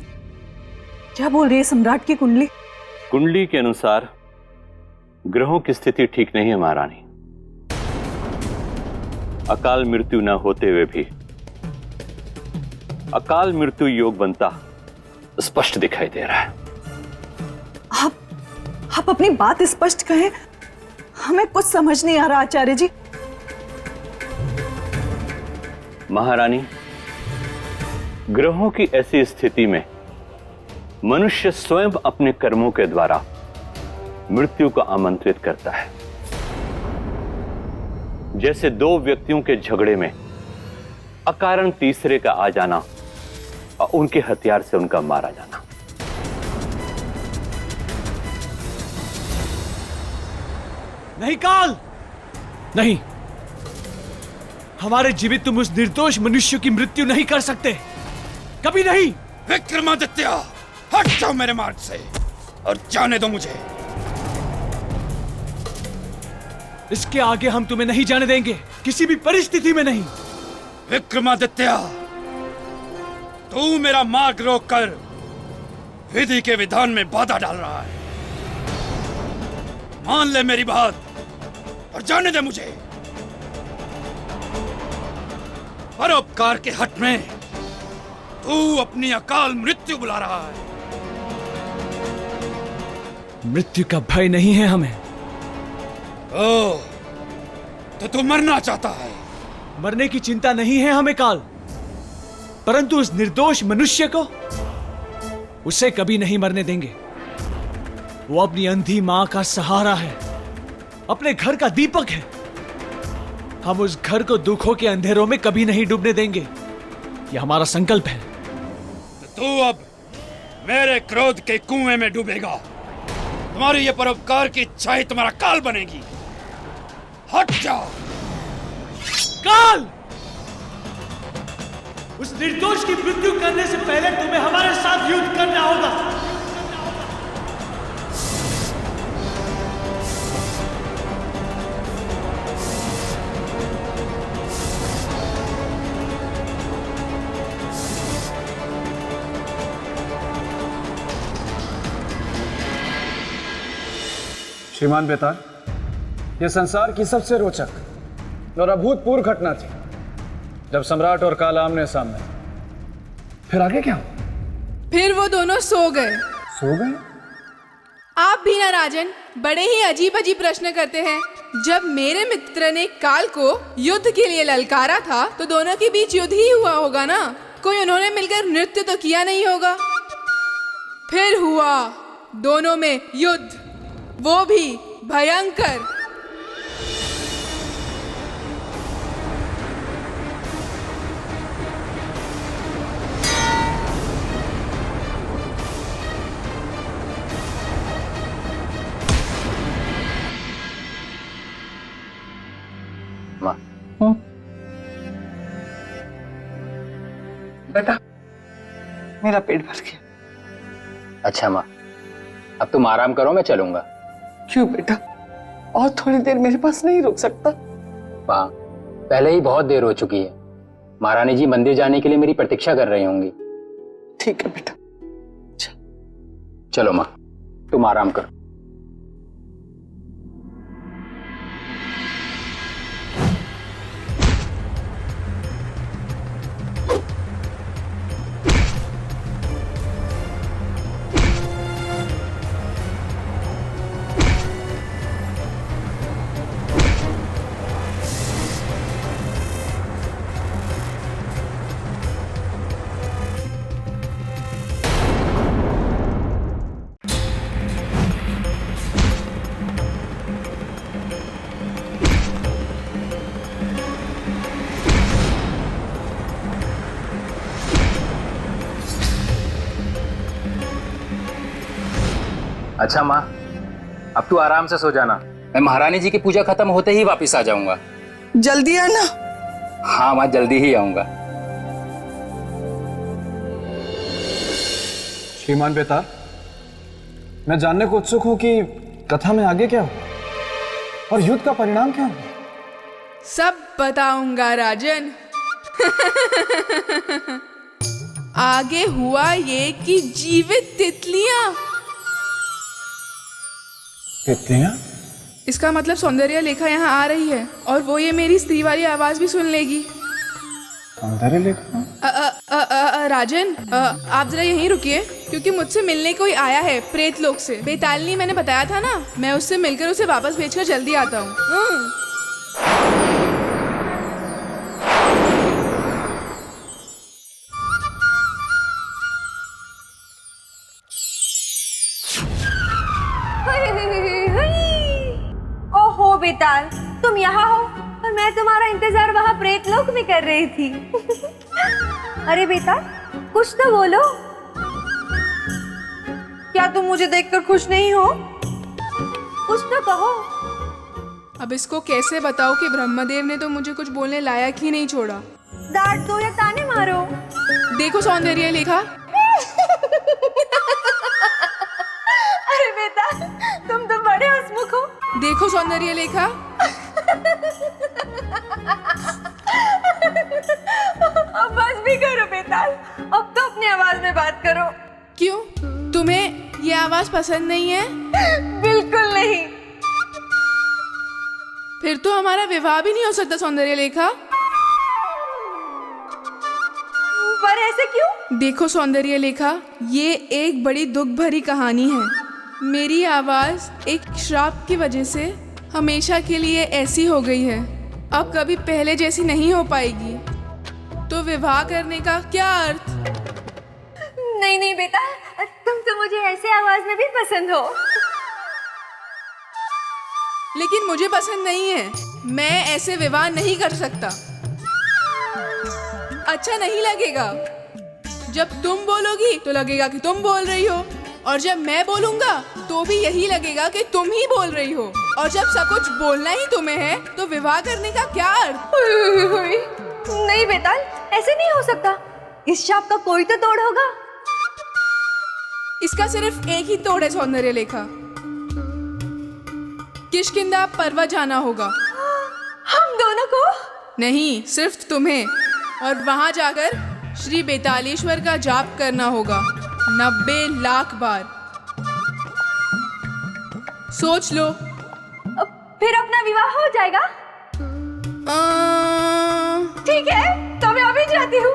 क्या बोल रही है सम्राट की कुंडली? कुंडली के अनुसार ग्रहों की स्थिति ठीक नहीं है महारानी। अकाल मृत्यु न होते हुए भी अकाल मृत्यु योग बनता स्पष्ट दिखाई दे रहा है। आप अपनी बात स्पष्ट कहें, हमें कुछ समझ नहीं आ रहा आचार्य जी। महारानी, ग्रहों की ऐसी स्थिति में मनुष्य स्वयं अपने कर्मों के द्वारा मृत्यु को आमंत्रित करता है। जैसे दो व्यक्तियों के झगड़े में अकारण तीसरे का आ जाना और उनके हथियार से उनका मारा जाना। नहीं काल, नहीं, हमारे जीवित तुम उस निर्दोष मनुष्य की मृत्यु नहीं कर सकते, कभी नहीं। विक्रमादित्य, हट जाओ मेरे मार्ग से और जाने दो मुझे। इसके आगे हम तुम्हें नहीं जाने देंगे, किसी भी परिस्थिति में नहीं। विक्रमादित्य, तू मेरा मार्ग रोककर विधि के विधान में बाधा डाल रहा है। मान ले मेरी बात और जाने दे मुझे। परोपकार के हट में तू अपनी अकाल मृत्यु बुला रहा है। मृत्यु का भय नहीं है हमें। ओह, तो तू मरना चाहता है? मरने की चिंता नहीं है हमें काल, परंतु उस निर्दोष मनुष्य को, उसे कभी नहीं मरने देंगे। वो अपनी अंधी मां का सहारा है, अपने घर का दीपक है। हम उस घर को दुखों के अंधेरों में कभी नहीं डूबने देंगे। यह हमारा संकल्प है। तो तू अब मेरे क्रोध के कुएं में डूबेगा। तुम्हारी ये परोपकार की इच्छा ही तुम्हारा काल बनेगी। हट जाओ। काल, उस निर्दोष की मृत्यु करने से पहले तुम्हें हमारे साथ युद्ध करना होगा। श्रीमान बेताल, यह संसार की सबसे रोचक और अभूतपूर्व घटना थी जब सम्राट और काल आमने सामने। फिर आगे क्या? फिर वो दोनों सो गए। सो गए? आप भी ना राजन, बड़े ही अजीब अजीब प्रश्न करते हैं। जब मेरे मित्र ने काल को युद्ध के लिए ललकारा था तो दोनों के बीच युद्ध ही हुआ होगा ना। कोई उन्होंने मिलकर नृत्य तो किया नहीं होगा। फिर हुआ दोनों में युद्ध, वो भी भयंकर। बेटा, मेरा पेट भर गया। अच्छा माँ, अब तुम आराम करो, मैं चलूंगा। क्यों बेटा, और थोड़ी देर मेरे पास नहीं रुक सकता? माँ, पहले ही बहुत देर हो चुकी है। महारानी जी मंदिर जाने के लिए मेरी प्रतीक्षा कर रही होंगी। ठीक है बेटा। चलो माँ, तुम आराम करो। अच्छा माँ, अब तू आराम से सो जाना। मैं महारानी जी की पूजा खत्म होते ही वापस आ जाऊंगा। जल्दी आना। हाँ माँ, जल्दी ही आऊंगा। श्रीमान बेताल, मैं जानने को उत्सुक हूं कि कथा में आगे क्या हुआ और युद्ध का परिणाम क्या हुआ। सब बताऊंगा राजन। आगे हुआ ये कि जीवित तितलियां। तितलियां? इसका मतलब सौंदर्य लेखा यहाँ आ रही है और वो ये मेरी स्त्री वाली आवाज भी सुन लेगी। सौंदर्य लेखा? राजन, आप जरा यहीं रुकिए क्योंकि मुझसे मिलने कोई आया है प्रेत लोक से। बेतालनी मैंने बताया था ना, मैं उससे मिलकर उसे वापस भेजकर जल्दी आता हूँ। ओहो बेताल, तुम यहाँ हो और मैं तुम्हारा इंतजार वहाँ प्रेत लोक में कर रही थी। अरे बेताल, कुछ तो बोलो। क्या तुम मुझे देखकर खुश नहीं हो? कुछ तो कहो। अब इसको कैसे बताओ कि ब्रह्मदेव ने तो मुझे कुछ बोलने लायक ही नहीं छोड़ा। डांट दो या ताने मारो। देखो सौंदर्य लेखा। अरे बेटा, तुम तो बड़े हंसमुख हो। देखो सौंदर्य लेखा। अब बस भी करो बेताल, अब तो अपनी आवाज में बात करो। क्यों, तुम्हें ये आवाज पसंद नहीं है? बिल्कुल नहीं। फिर तो हमारा विवाह भी नहीं हो सकता सौंदर्य लेखा। पर ऐसे क्यों? देखो सौंदर्य लेखा, ये एक बड़ी दुख भरी कहानी है। मेरी आवाज एक श्राप की वजह से हमेशा के लिए ऐसी हो गई है, अब कभी पहले जैसी नहीं हो पाएगी। तो विवाह करने का क्या अर्थ? नहीं नहीं बेटा, तुम तो मुझे ऐसे आवाज में भी पसंद हो। लेकिन मुझे पसंद नहीं है, मैं ऐसे विवाह नहीं कर सकता। अच्छा नहीं लगेगा। जब तुम बोलोगी तो लगेगा कि तुम बोल रही हो, और जब मैं बोलूंगा तो भी यही लगेगा कि तुम ही बोल रही हो। और जब सब कुछ बोलना ही तुम्हें है तो विवाह करने का क्या अर्थ? नहीं बेटा, ऐसे नहीं हो सकता। इस शाप का कोई तो तोड़ होगा। इसका सिर्फ एक ही तोड़ है सौंदर्य लेखा। किष्किंधा पर्वत जाना होगा। हम दोनों को? नहीं, सिर्फ तुम्हें। और वहां जाकर श्री बेतालेश्वर का जाप करना होगा 90 लाख बार। सोच लो। फिर अपना विवाह हो जाएगा? ठीक है, तो मैं अभी जाती हूँ।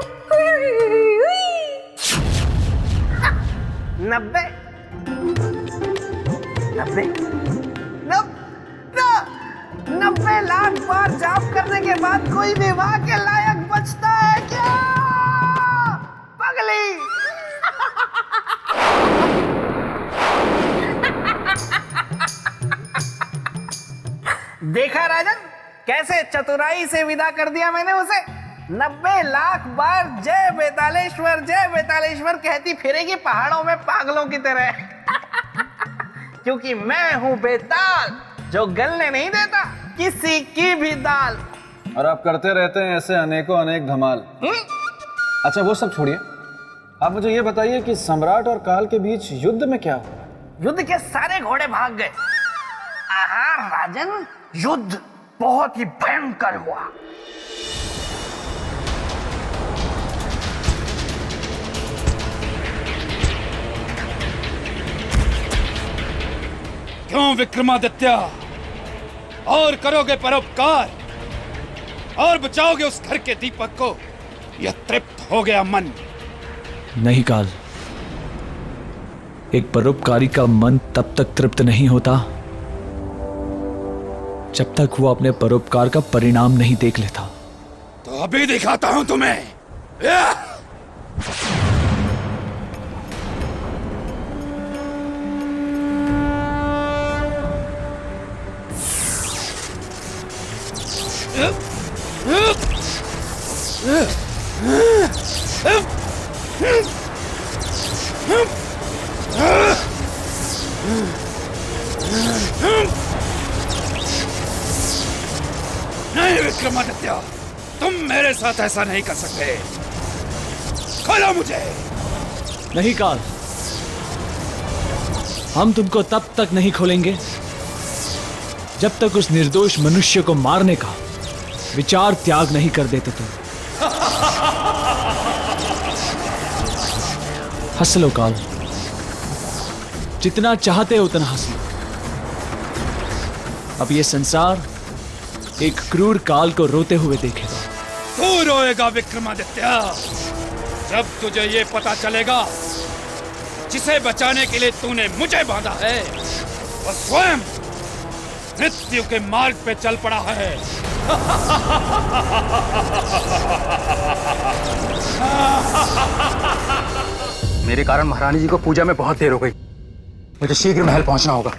90 लाख बार जाप करने के बाद कोई विवाह के लायक बचता है क्या? पगली। देखा राजन, कैसे चतुराई से विदा कर दिया मैंने उसे। 90 लाख बार जय बेतालेश्वर कहती फिरेगी पहाड़ों में पागलों की तरह। क्योंकि मैं हूं बेताल, जो गलने नहीं देता किसी की भी दाल। और आप करते रहते हैं ऐसे अनेकों अनेक धमाल। अच्छा वो सब छोड़िए, आप मुझे ये बताइए कि सम्राट और काल के बीच युद्ध में क्या हुआ? युद्ध के सारे घोड़े भाग गए। आहा राजन, युद्ध बहुत ही भयंकर हुआ। क्यों विक्रमादित्य, और करोगे परोपकार और बचाओगे उस घर के दीपक को? यह तृप्त हो गया मन। नहीं काल, एक परोपकारी का मन तब तक तृप्त नहीं होता जब तक वो अपने परोपकार का परिणाम नहीं देख लेता। तो अभी दिखाता हूं तुम्हें। नहीं विक्रमादित्य, तुम मेरे साथ ऐसा नहीं कर सकते। खोलो मुझे। नहीं काल, हम तुमको तब तक नहीं खोलेंगे जब तक उस निर्दोष मनुष्य को मारने का विचार त्याग नहीं कर देते तुम। हंस लो काल, जितना चाहते हो उतना हंस लो। अब ये संसार एक क्रूर काल को रोते हुए देखेगा। तू रोएगा विक्रमादित्य, जब तुझे ये पता चलेगा जिसे बचाने के लिए तूने मुझे बांधा है वो स्वयं मृत्यु के मार्ग पे चल पड़ा है। मेरे कारण महारानी जी को पूजा में बहुत देर हो गई। मुझे शीघ्र महल पहुंचना होगा।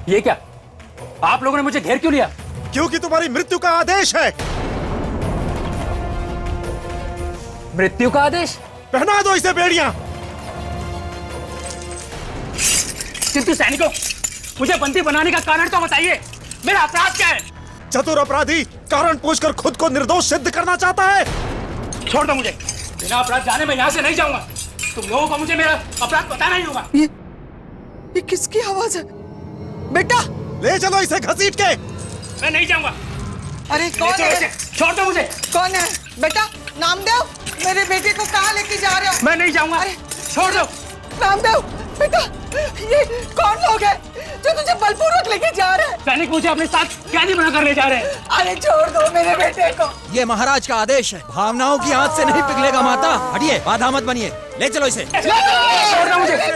ये क्या? आप लोगों ने मुझे घेर क्यों लिया? क्योंकि तुम्हारी मृत्यु का आदेश है। मृत्यु का आदेश? पहना दो इसे बेड़ियां। किंतु सैनिकों, मुझे बंदी बनाने का कारण तो बताइए। मेरा अपराध क्या है? चतुर अपराधी कारण पूछकर खुद को निर्दोष सिद्ध करना चाहता है। छोड़ दो मुझे। बिना अपराध जाने मैं यहाँ से नहीं जाऊंगा। तुम लोगों को मुझे मेरा अपराध बताना ही होगा। ये किसकी आवाज है? बेटा ले चलो इसे घसीट के। मैं नहीं जाऊंगा। अरे कौन है? छोड़ दो मुझे। कौन है? बेटा नामदेव, मेरे बेटे को कहाँ लेके जा रहे हो? मैं नहीं जाऊंगा। छोड़ दो। नामदेव, बेटा, ये कौन लोग हैं जो तुझे बलपूर्वक लेके जा रहे हैं? सैनिक मुझे अपने साथ कैदी बनाकर ले जा रहे हैं। अरे छोड़ दो मेरे बेटे को। ये महाराज का आदेश है, भावनाओं की आंच से नहीं पिघलेगा माता। हटिए, बाधा मत बनिए, ले चलो इसे। छोड़ दो मुझे। मेरे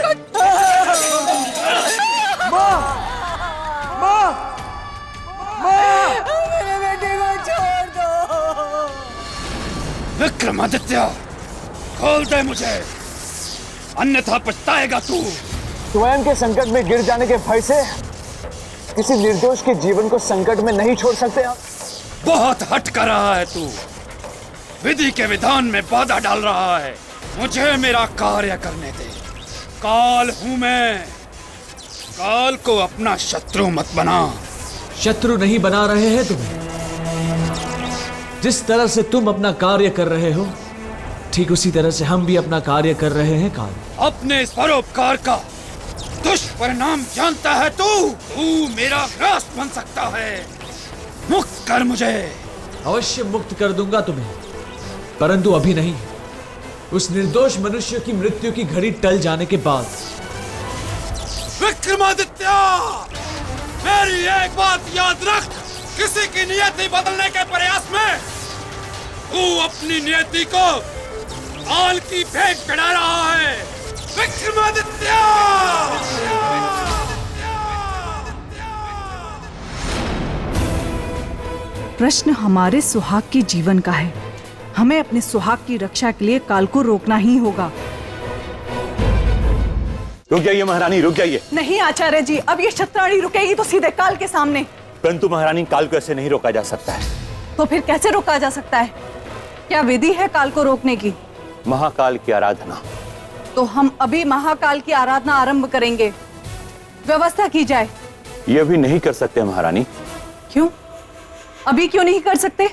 बेटे को छोड़ दो। विक्रमादित्य, खोल दे मुझे, अन्यथा पछताएगा तू। स्वयं के संकट में गिर जाने के भय से किसी निर्दोष के जीवन को संकट में नहीं छोड़ सकते आप। बहुत हट कर रहा है तू, विधि के विधान में बाधा डाल रहा है। मुझे मेरा कार्य करने दे। काल हूं मैं, काल को अपना शत्रु मत बना। शत्रु नहीं बना रहे हैं तुम्हें। जिस तरह से तुम अपना कार्य कर रहे हो, ठीक उसी तरह से हम भी अपना कार्य कर रहे हैं काल। अपने इस परोपकार का दुष्परिणाम जानता है तू मेरा ग्रास बन सकता है। मुक्त कर मुझे। अवश्य मुक्त कर दूंगा तुम्हें, परंतु अभी नहीं। उस निर्दोष मनुष्य की मृत्यु की घड़ी टल जाने के बाद। विक्रमादित्य, मेरी एक बात याद रख, किसी की नियति बदलने के प्रयास में तू अपनी नियति को काल की भेंट चढ़ा रहा है। विक्रमादित्य! प्रश्न हमारे सुहाग के जीवन का है। हमें अपने सुहाग की रक्षा के लिए काल को रोकना ही होगा। रुक जाइए महारानी, रुक जाइए। नहीं आचार्य जी, अब ये शतराणी रुकेगी तो सीधे काल के सामने। परंतु महारानी, काल को ऐसे नहीं रोका जा सकता है। तो फिर कैसे रोका जा सकता है? क्या विधि है काल को रोकने की? महाकाल की आराधना। तो हम अभी महाकाल की आराधना आरंभ करेंगे। व्यवस्था की जाए। यह भी नहीं कर सकते महारानी। क्यों? अभी क्यों नहीं कर सकते?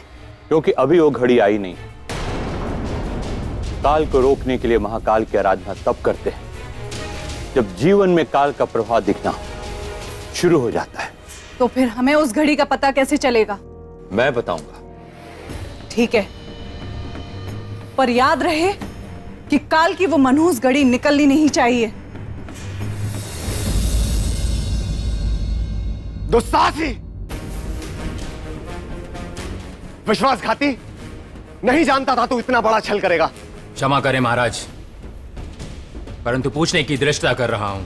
क्योंकि अभी वो घड़ी आई नहीं। काल को रोकने के लिए महाकाल की आराधना तब करते हैं जब जीवन में काल का प्रभाव दिखना शुरू हो जाता है। तो फिर हमें उस घड़ी का पता कैसे चलेगा? मैं बताऊंगा। ठीक है, पर याद रहे कि काल की वो मनहूस घड़ी निकलनी नहीं चाहिए। दुस्साहसी, विश्वासघाती, नहीं जानता था तू इतना बड़ा छल करेगा। क्षमा करें महाराज, परंतु पूछने की दृष्टता कर रहा हूं।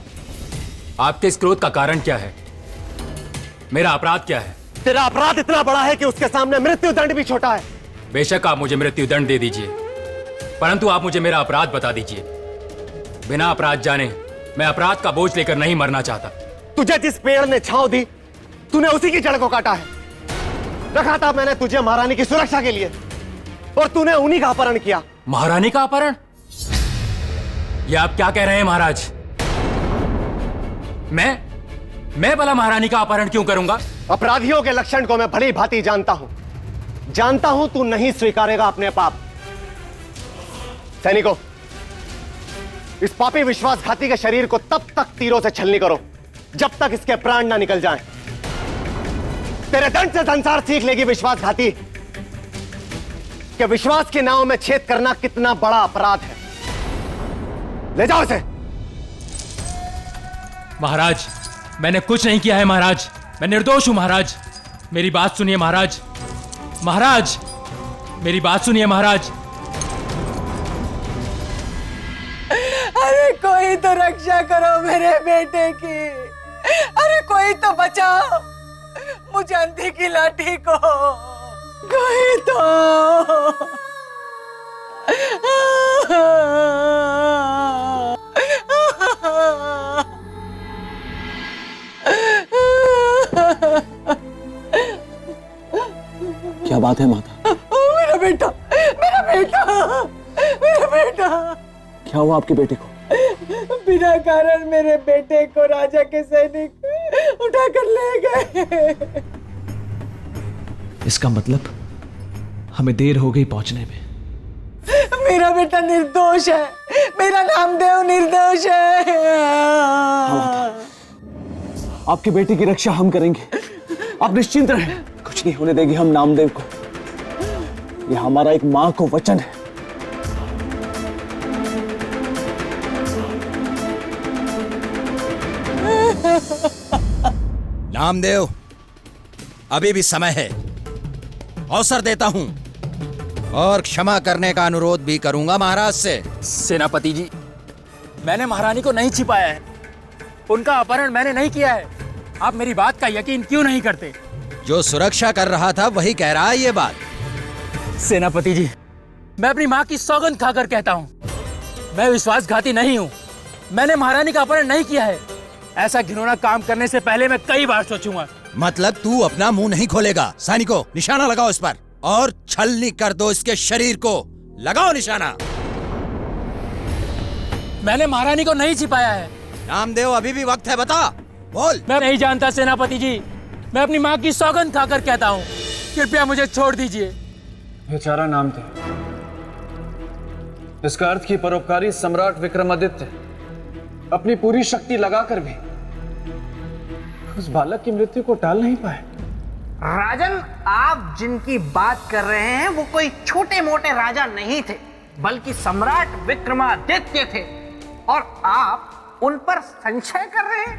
आपके इस क्रोध का कारण क्या है? मेरा अपराध क्या है? तेरा अपराध इतना बड़ा है कि उसके सामने मृत्यु दंड भी छोटा है। बेशक आप मुझे मृत्यु दंड दे दीजिए, परंतु आप मुझे मेरा अपराध बता दीजिए। बिना अपराध जाने मैं अपराध का बोझ लेकर नहीं मरना चाहता। तुझे जिस पेड़ ने छांव दी, तूने उसी की जड़ को काटा है। रखा था मैंने तुझे महारानी की सुरक्षा के लिए, और तूने उन्हीं का अपहरण किया। महारानी का अपहरण? ये आप क्या कह रहे हैं महाराज? मैं भला महारानी का अपहरण क्यों करूंगा? अपराधियों के लक्षण को मैं भली भांति जानता हूं तू नहीं स्वीकारेगा अपने पाप। सैनिकों, इस पापी विश्वासघाती के शरीर को तब तक तीरों से छलनी करो जब तक इसके प्राण ना निकल जाएं। तेरे दंड से संसार सीख लेगी विश्वासघाती कि विश्वास के नाव में छेद करना कितना बड़ा अपराध है। ले जाओ इसे। महाराज, मैंने कुछ नहीं किया है महाराज, मैं निर्दोष हूं महाराज। मेरी बात सुनिए महाराज। महाराज, मेरी बात सुनिए महाराज। अरे कोई तो रक्षा करो मेरे बेटे की। अरे कोई तो बचाओ मुझे अंधी की लाठी को। कोई तो। क्या बात है माता? मेरा बेटा, मेरा बेटा, मेरा बेटा। क्या हुआ आपके बेटे को? बिना कारण मेरे बेटे को राजा के सैनिक उठाकर ले गए। इसका मतलब हमें देर हो गई पहुंचने में। मेरा बेटा निर्दोष है, मेरा नामदेव निर्दोष है। आपके बेटे की रक्षा हम करेंगे, आप निश्चिंत रहें। कुछ नहीं होने देंगे हम नामदेव को। यह हमारा एक मां को वचन है। नामदेव, अभी भी समय है, अवसर देता हूं और क्षमा करने का अनुरोध भी करूंगा महाराज से। सेनापति जी, मैंने महारानी को नहीं छिपाया है, उनका अपहरण मैंने नहीं किया है। आप मेरी बात का यकीन क्यों नहीं करते? जो सुरक्षा कर रहा था वही कह रहा है ये बात। सेनापति जी, मैं अपनी माँ की सौगंध खाकर कहता हूँ, मैं विश्वासघाती नहीं हूँ। मैंने महारानी का अपहरण नहीं किया है। ऐसा घिनौना काम करने से पहले मैं कई बार सोचूंगा। मतलब तू अपना मुंह नहीं खोलेगा? सैनिकों, निशाना लगाओ इस पर और छलनी कर दो इसके शरीर को। लगाओ निशाना। मैंने महारानी को नहीं छिपाया है। नामदेव, अभी भी वक्त है, बता, बोल। मैं नहीं जानता सेनापति जी, मैं अपनी माँ की सौगंध खाकर कहता हूँ, कृपया मुझे छोड़ दीजिए। बेचारा नामदेव, इसका अर्थ कि परोपकारी सम्राट विक्रमादित्य अपनी पूरी शक्ति लगाकर भी उस बालक की मृत्यु को टाल नहीं पाए। राजन, आप जिनकी बात कर रहे हैं वो कोई छोटे मोटे राजा नहीं थे, बल्कि सम्राट विक्रमादित्य थे, और आप उन पर संशय कर रहे हैं।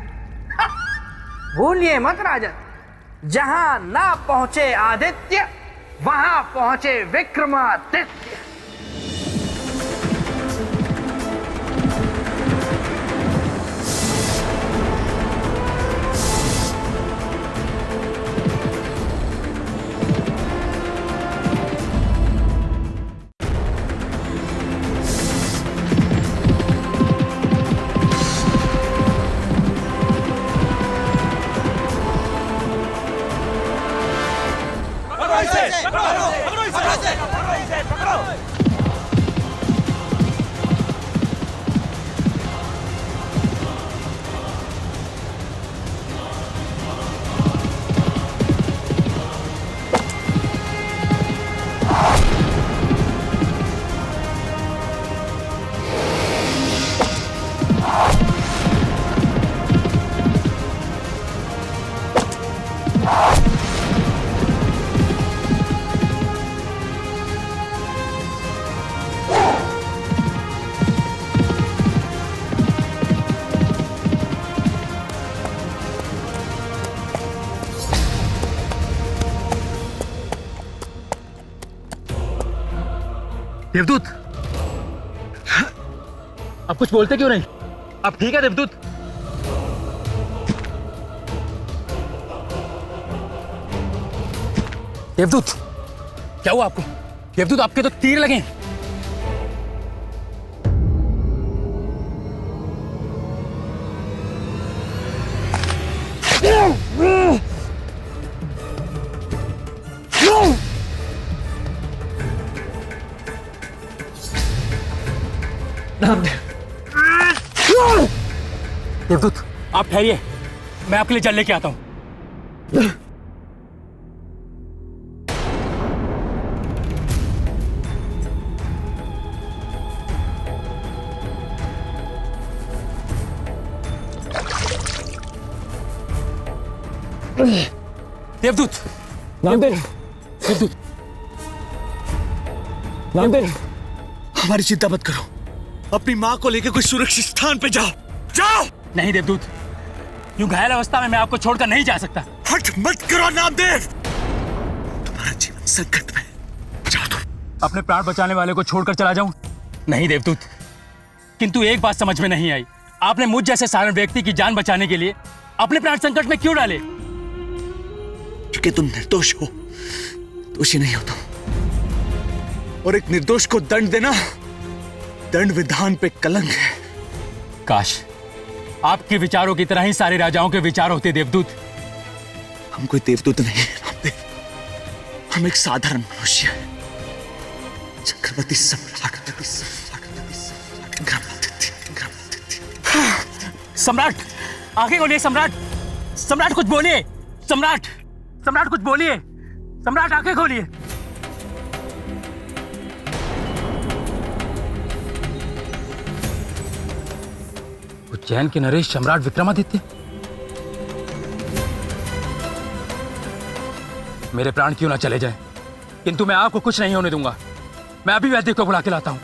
भूलिए मत राजन, जहां ना पहुंचे आदित्य वहां पहुंचे विक्रमादित्य। देवदूत, आप कुछ बोलते क्यों नहीं? आप ठीक है देवदूत? देवदूत, क्या हुआ आपको? देवदूत, आपके तो तीर लगे। देवदूत, आप ठहरिए, मैं आपके लिए जल लेके आता हूं। देवदूत, नामदेव, देवदूत, नामदेव, हमारी चिंता मत करो, अपनी माँ को लेकर कोई सुरक्षित स्थान पे जाओ, जाओ। नहीं देवदूत, यूं घायल अवस्था में मैं आपको छोड़कर नहीं जा सकता। हट मत करो नामदेव, तुम्हारा जीवन संकट में। जाओ तुम। अपने प्राण बचाने वाले को छोड़कर चला जाऊं? नहीं देवदूत, किंतु एक बात समझ में नहीं आई, आपने मुझ जैसे साधारण व्यक्ति की जान बचाने के लिए अपने प्राण संकट में क्यों डाले? क्योंकि तुम निर्दोष हो, दोषी नहीं हो तुम, और एक निर्दोष को दंड देना दंड विधान पे कलंक है। काश आपके विचारों की तरह ही सारे राजाओं के विचार होते देवदूत। हम कोई देवदूत नहीं है नामदेव, हम एक साधारण मनुष्य हैं। चक्रवर्ती सम्राट सम्राट, आंखें खोलिए सम्राट, सम्राट कुछ बोलिए, सम्राट, सम्राट कुछ बोलिए, सम्राट आंखें खोलिए। उज्जैन के नरेश सम्राट विक्रमादित्य, मेरे प्राण क्यों ना चले जाएं, किंतु मैं आपको कुछ नहीं होने दूंगा। मैं अभी वैद्य को बुला के लाता हूं।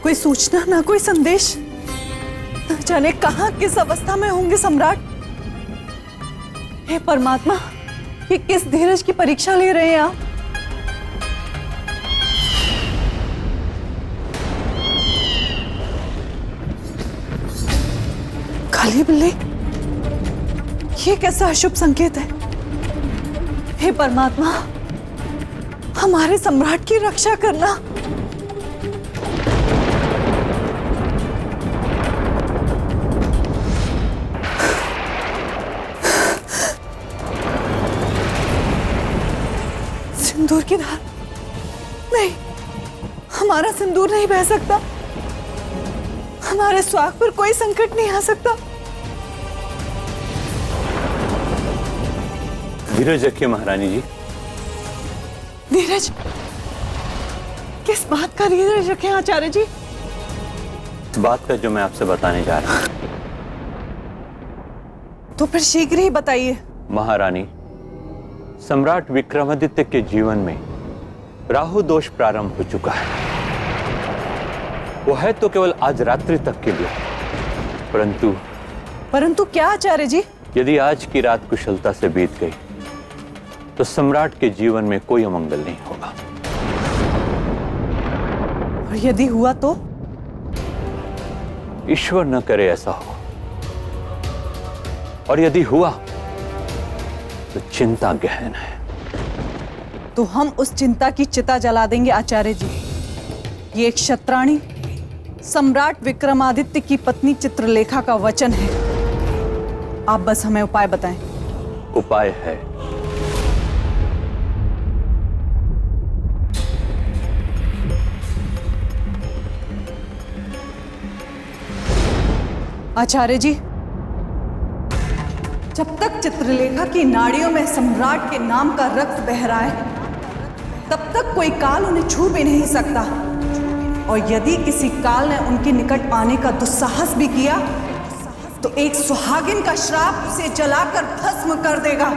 कोई सूचना, ना कोई संदेश। न जाने कहां किस अवस्था में होंगे सम्राट। हे परमात्मा, ये किस धीरज की परीक्षा ले रहे हैं आप? काली बिल्ली, ये कैसा अशुभ संकेत है? हे परमात्मा, हमारे सम्राट की रक्षा करना। सिंदूर की धार, नहीं, हमारा सिंदूर नहीं बह सकता। हमारे सुहाग पर कोई संकट नहीं आ सकता। धीरज रखिए महारानी जी। धीरज? किस बात का धीरज रखें आचार्य जी? इस बात का जो मैं आपसे बताने जा रहा हूं। तो फिर शीघ्र ही बताइए। महारानी, सम्राट विक्रमादित्य के जीवन में राहु दोष प्रारंभ हो चुका है। वो है तो केवल आज रात्रि तक के लिए, परंतु क्या आचार्य जी? यदि आज की रात कुशलता से बीत गई तो सम्राट के जीवन में कोई अमंगल नहीं होगा। और यदि हुआ तो? ईश्वर न करे ऐसा हो। और यदि हुआ तो चिंता गहन है। तो हम उस चिंता की चिता जला देंगे आचार्य जी। ये एक क्षत्राणी सम्राट विक्रमादित्य की पत्नी चित्रलेखा का वचन है। आप बस हमें उपाय बताएं। उपाय है, आचार्य जी, जब तक चित्रलेखा की नाड़ियों में सम्राट के नाम का रक्त बह रहा है, तब तक कोई काल उन्हें छू भी नहीं सकता। और यदि किसी काल ने उनके निकट आने का दुस्साहस भी किया, तो एक सुहागिन का श्राप उसे जलाकर भस्म कर देगा।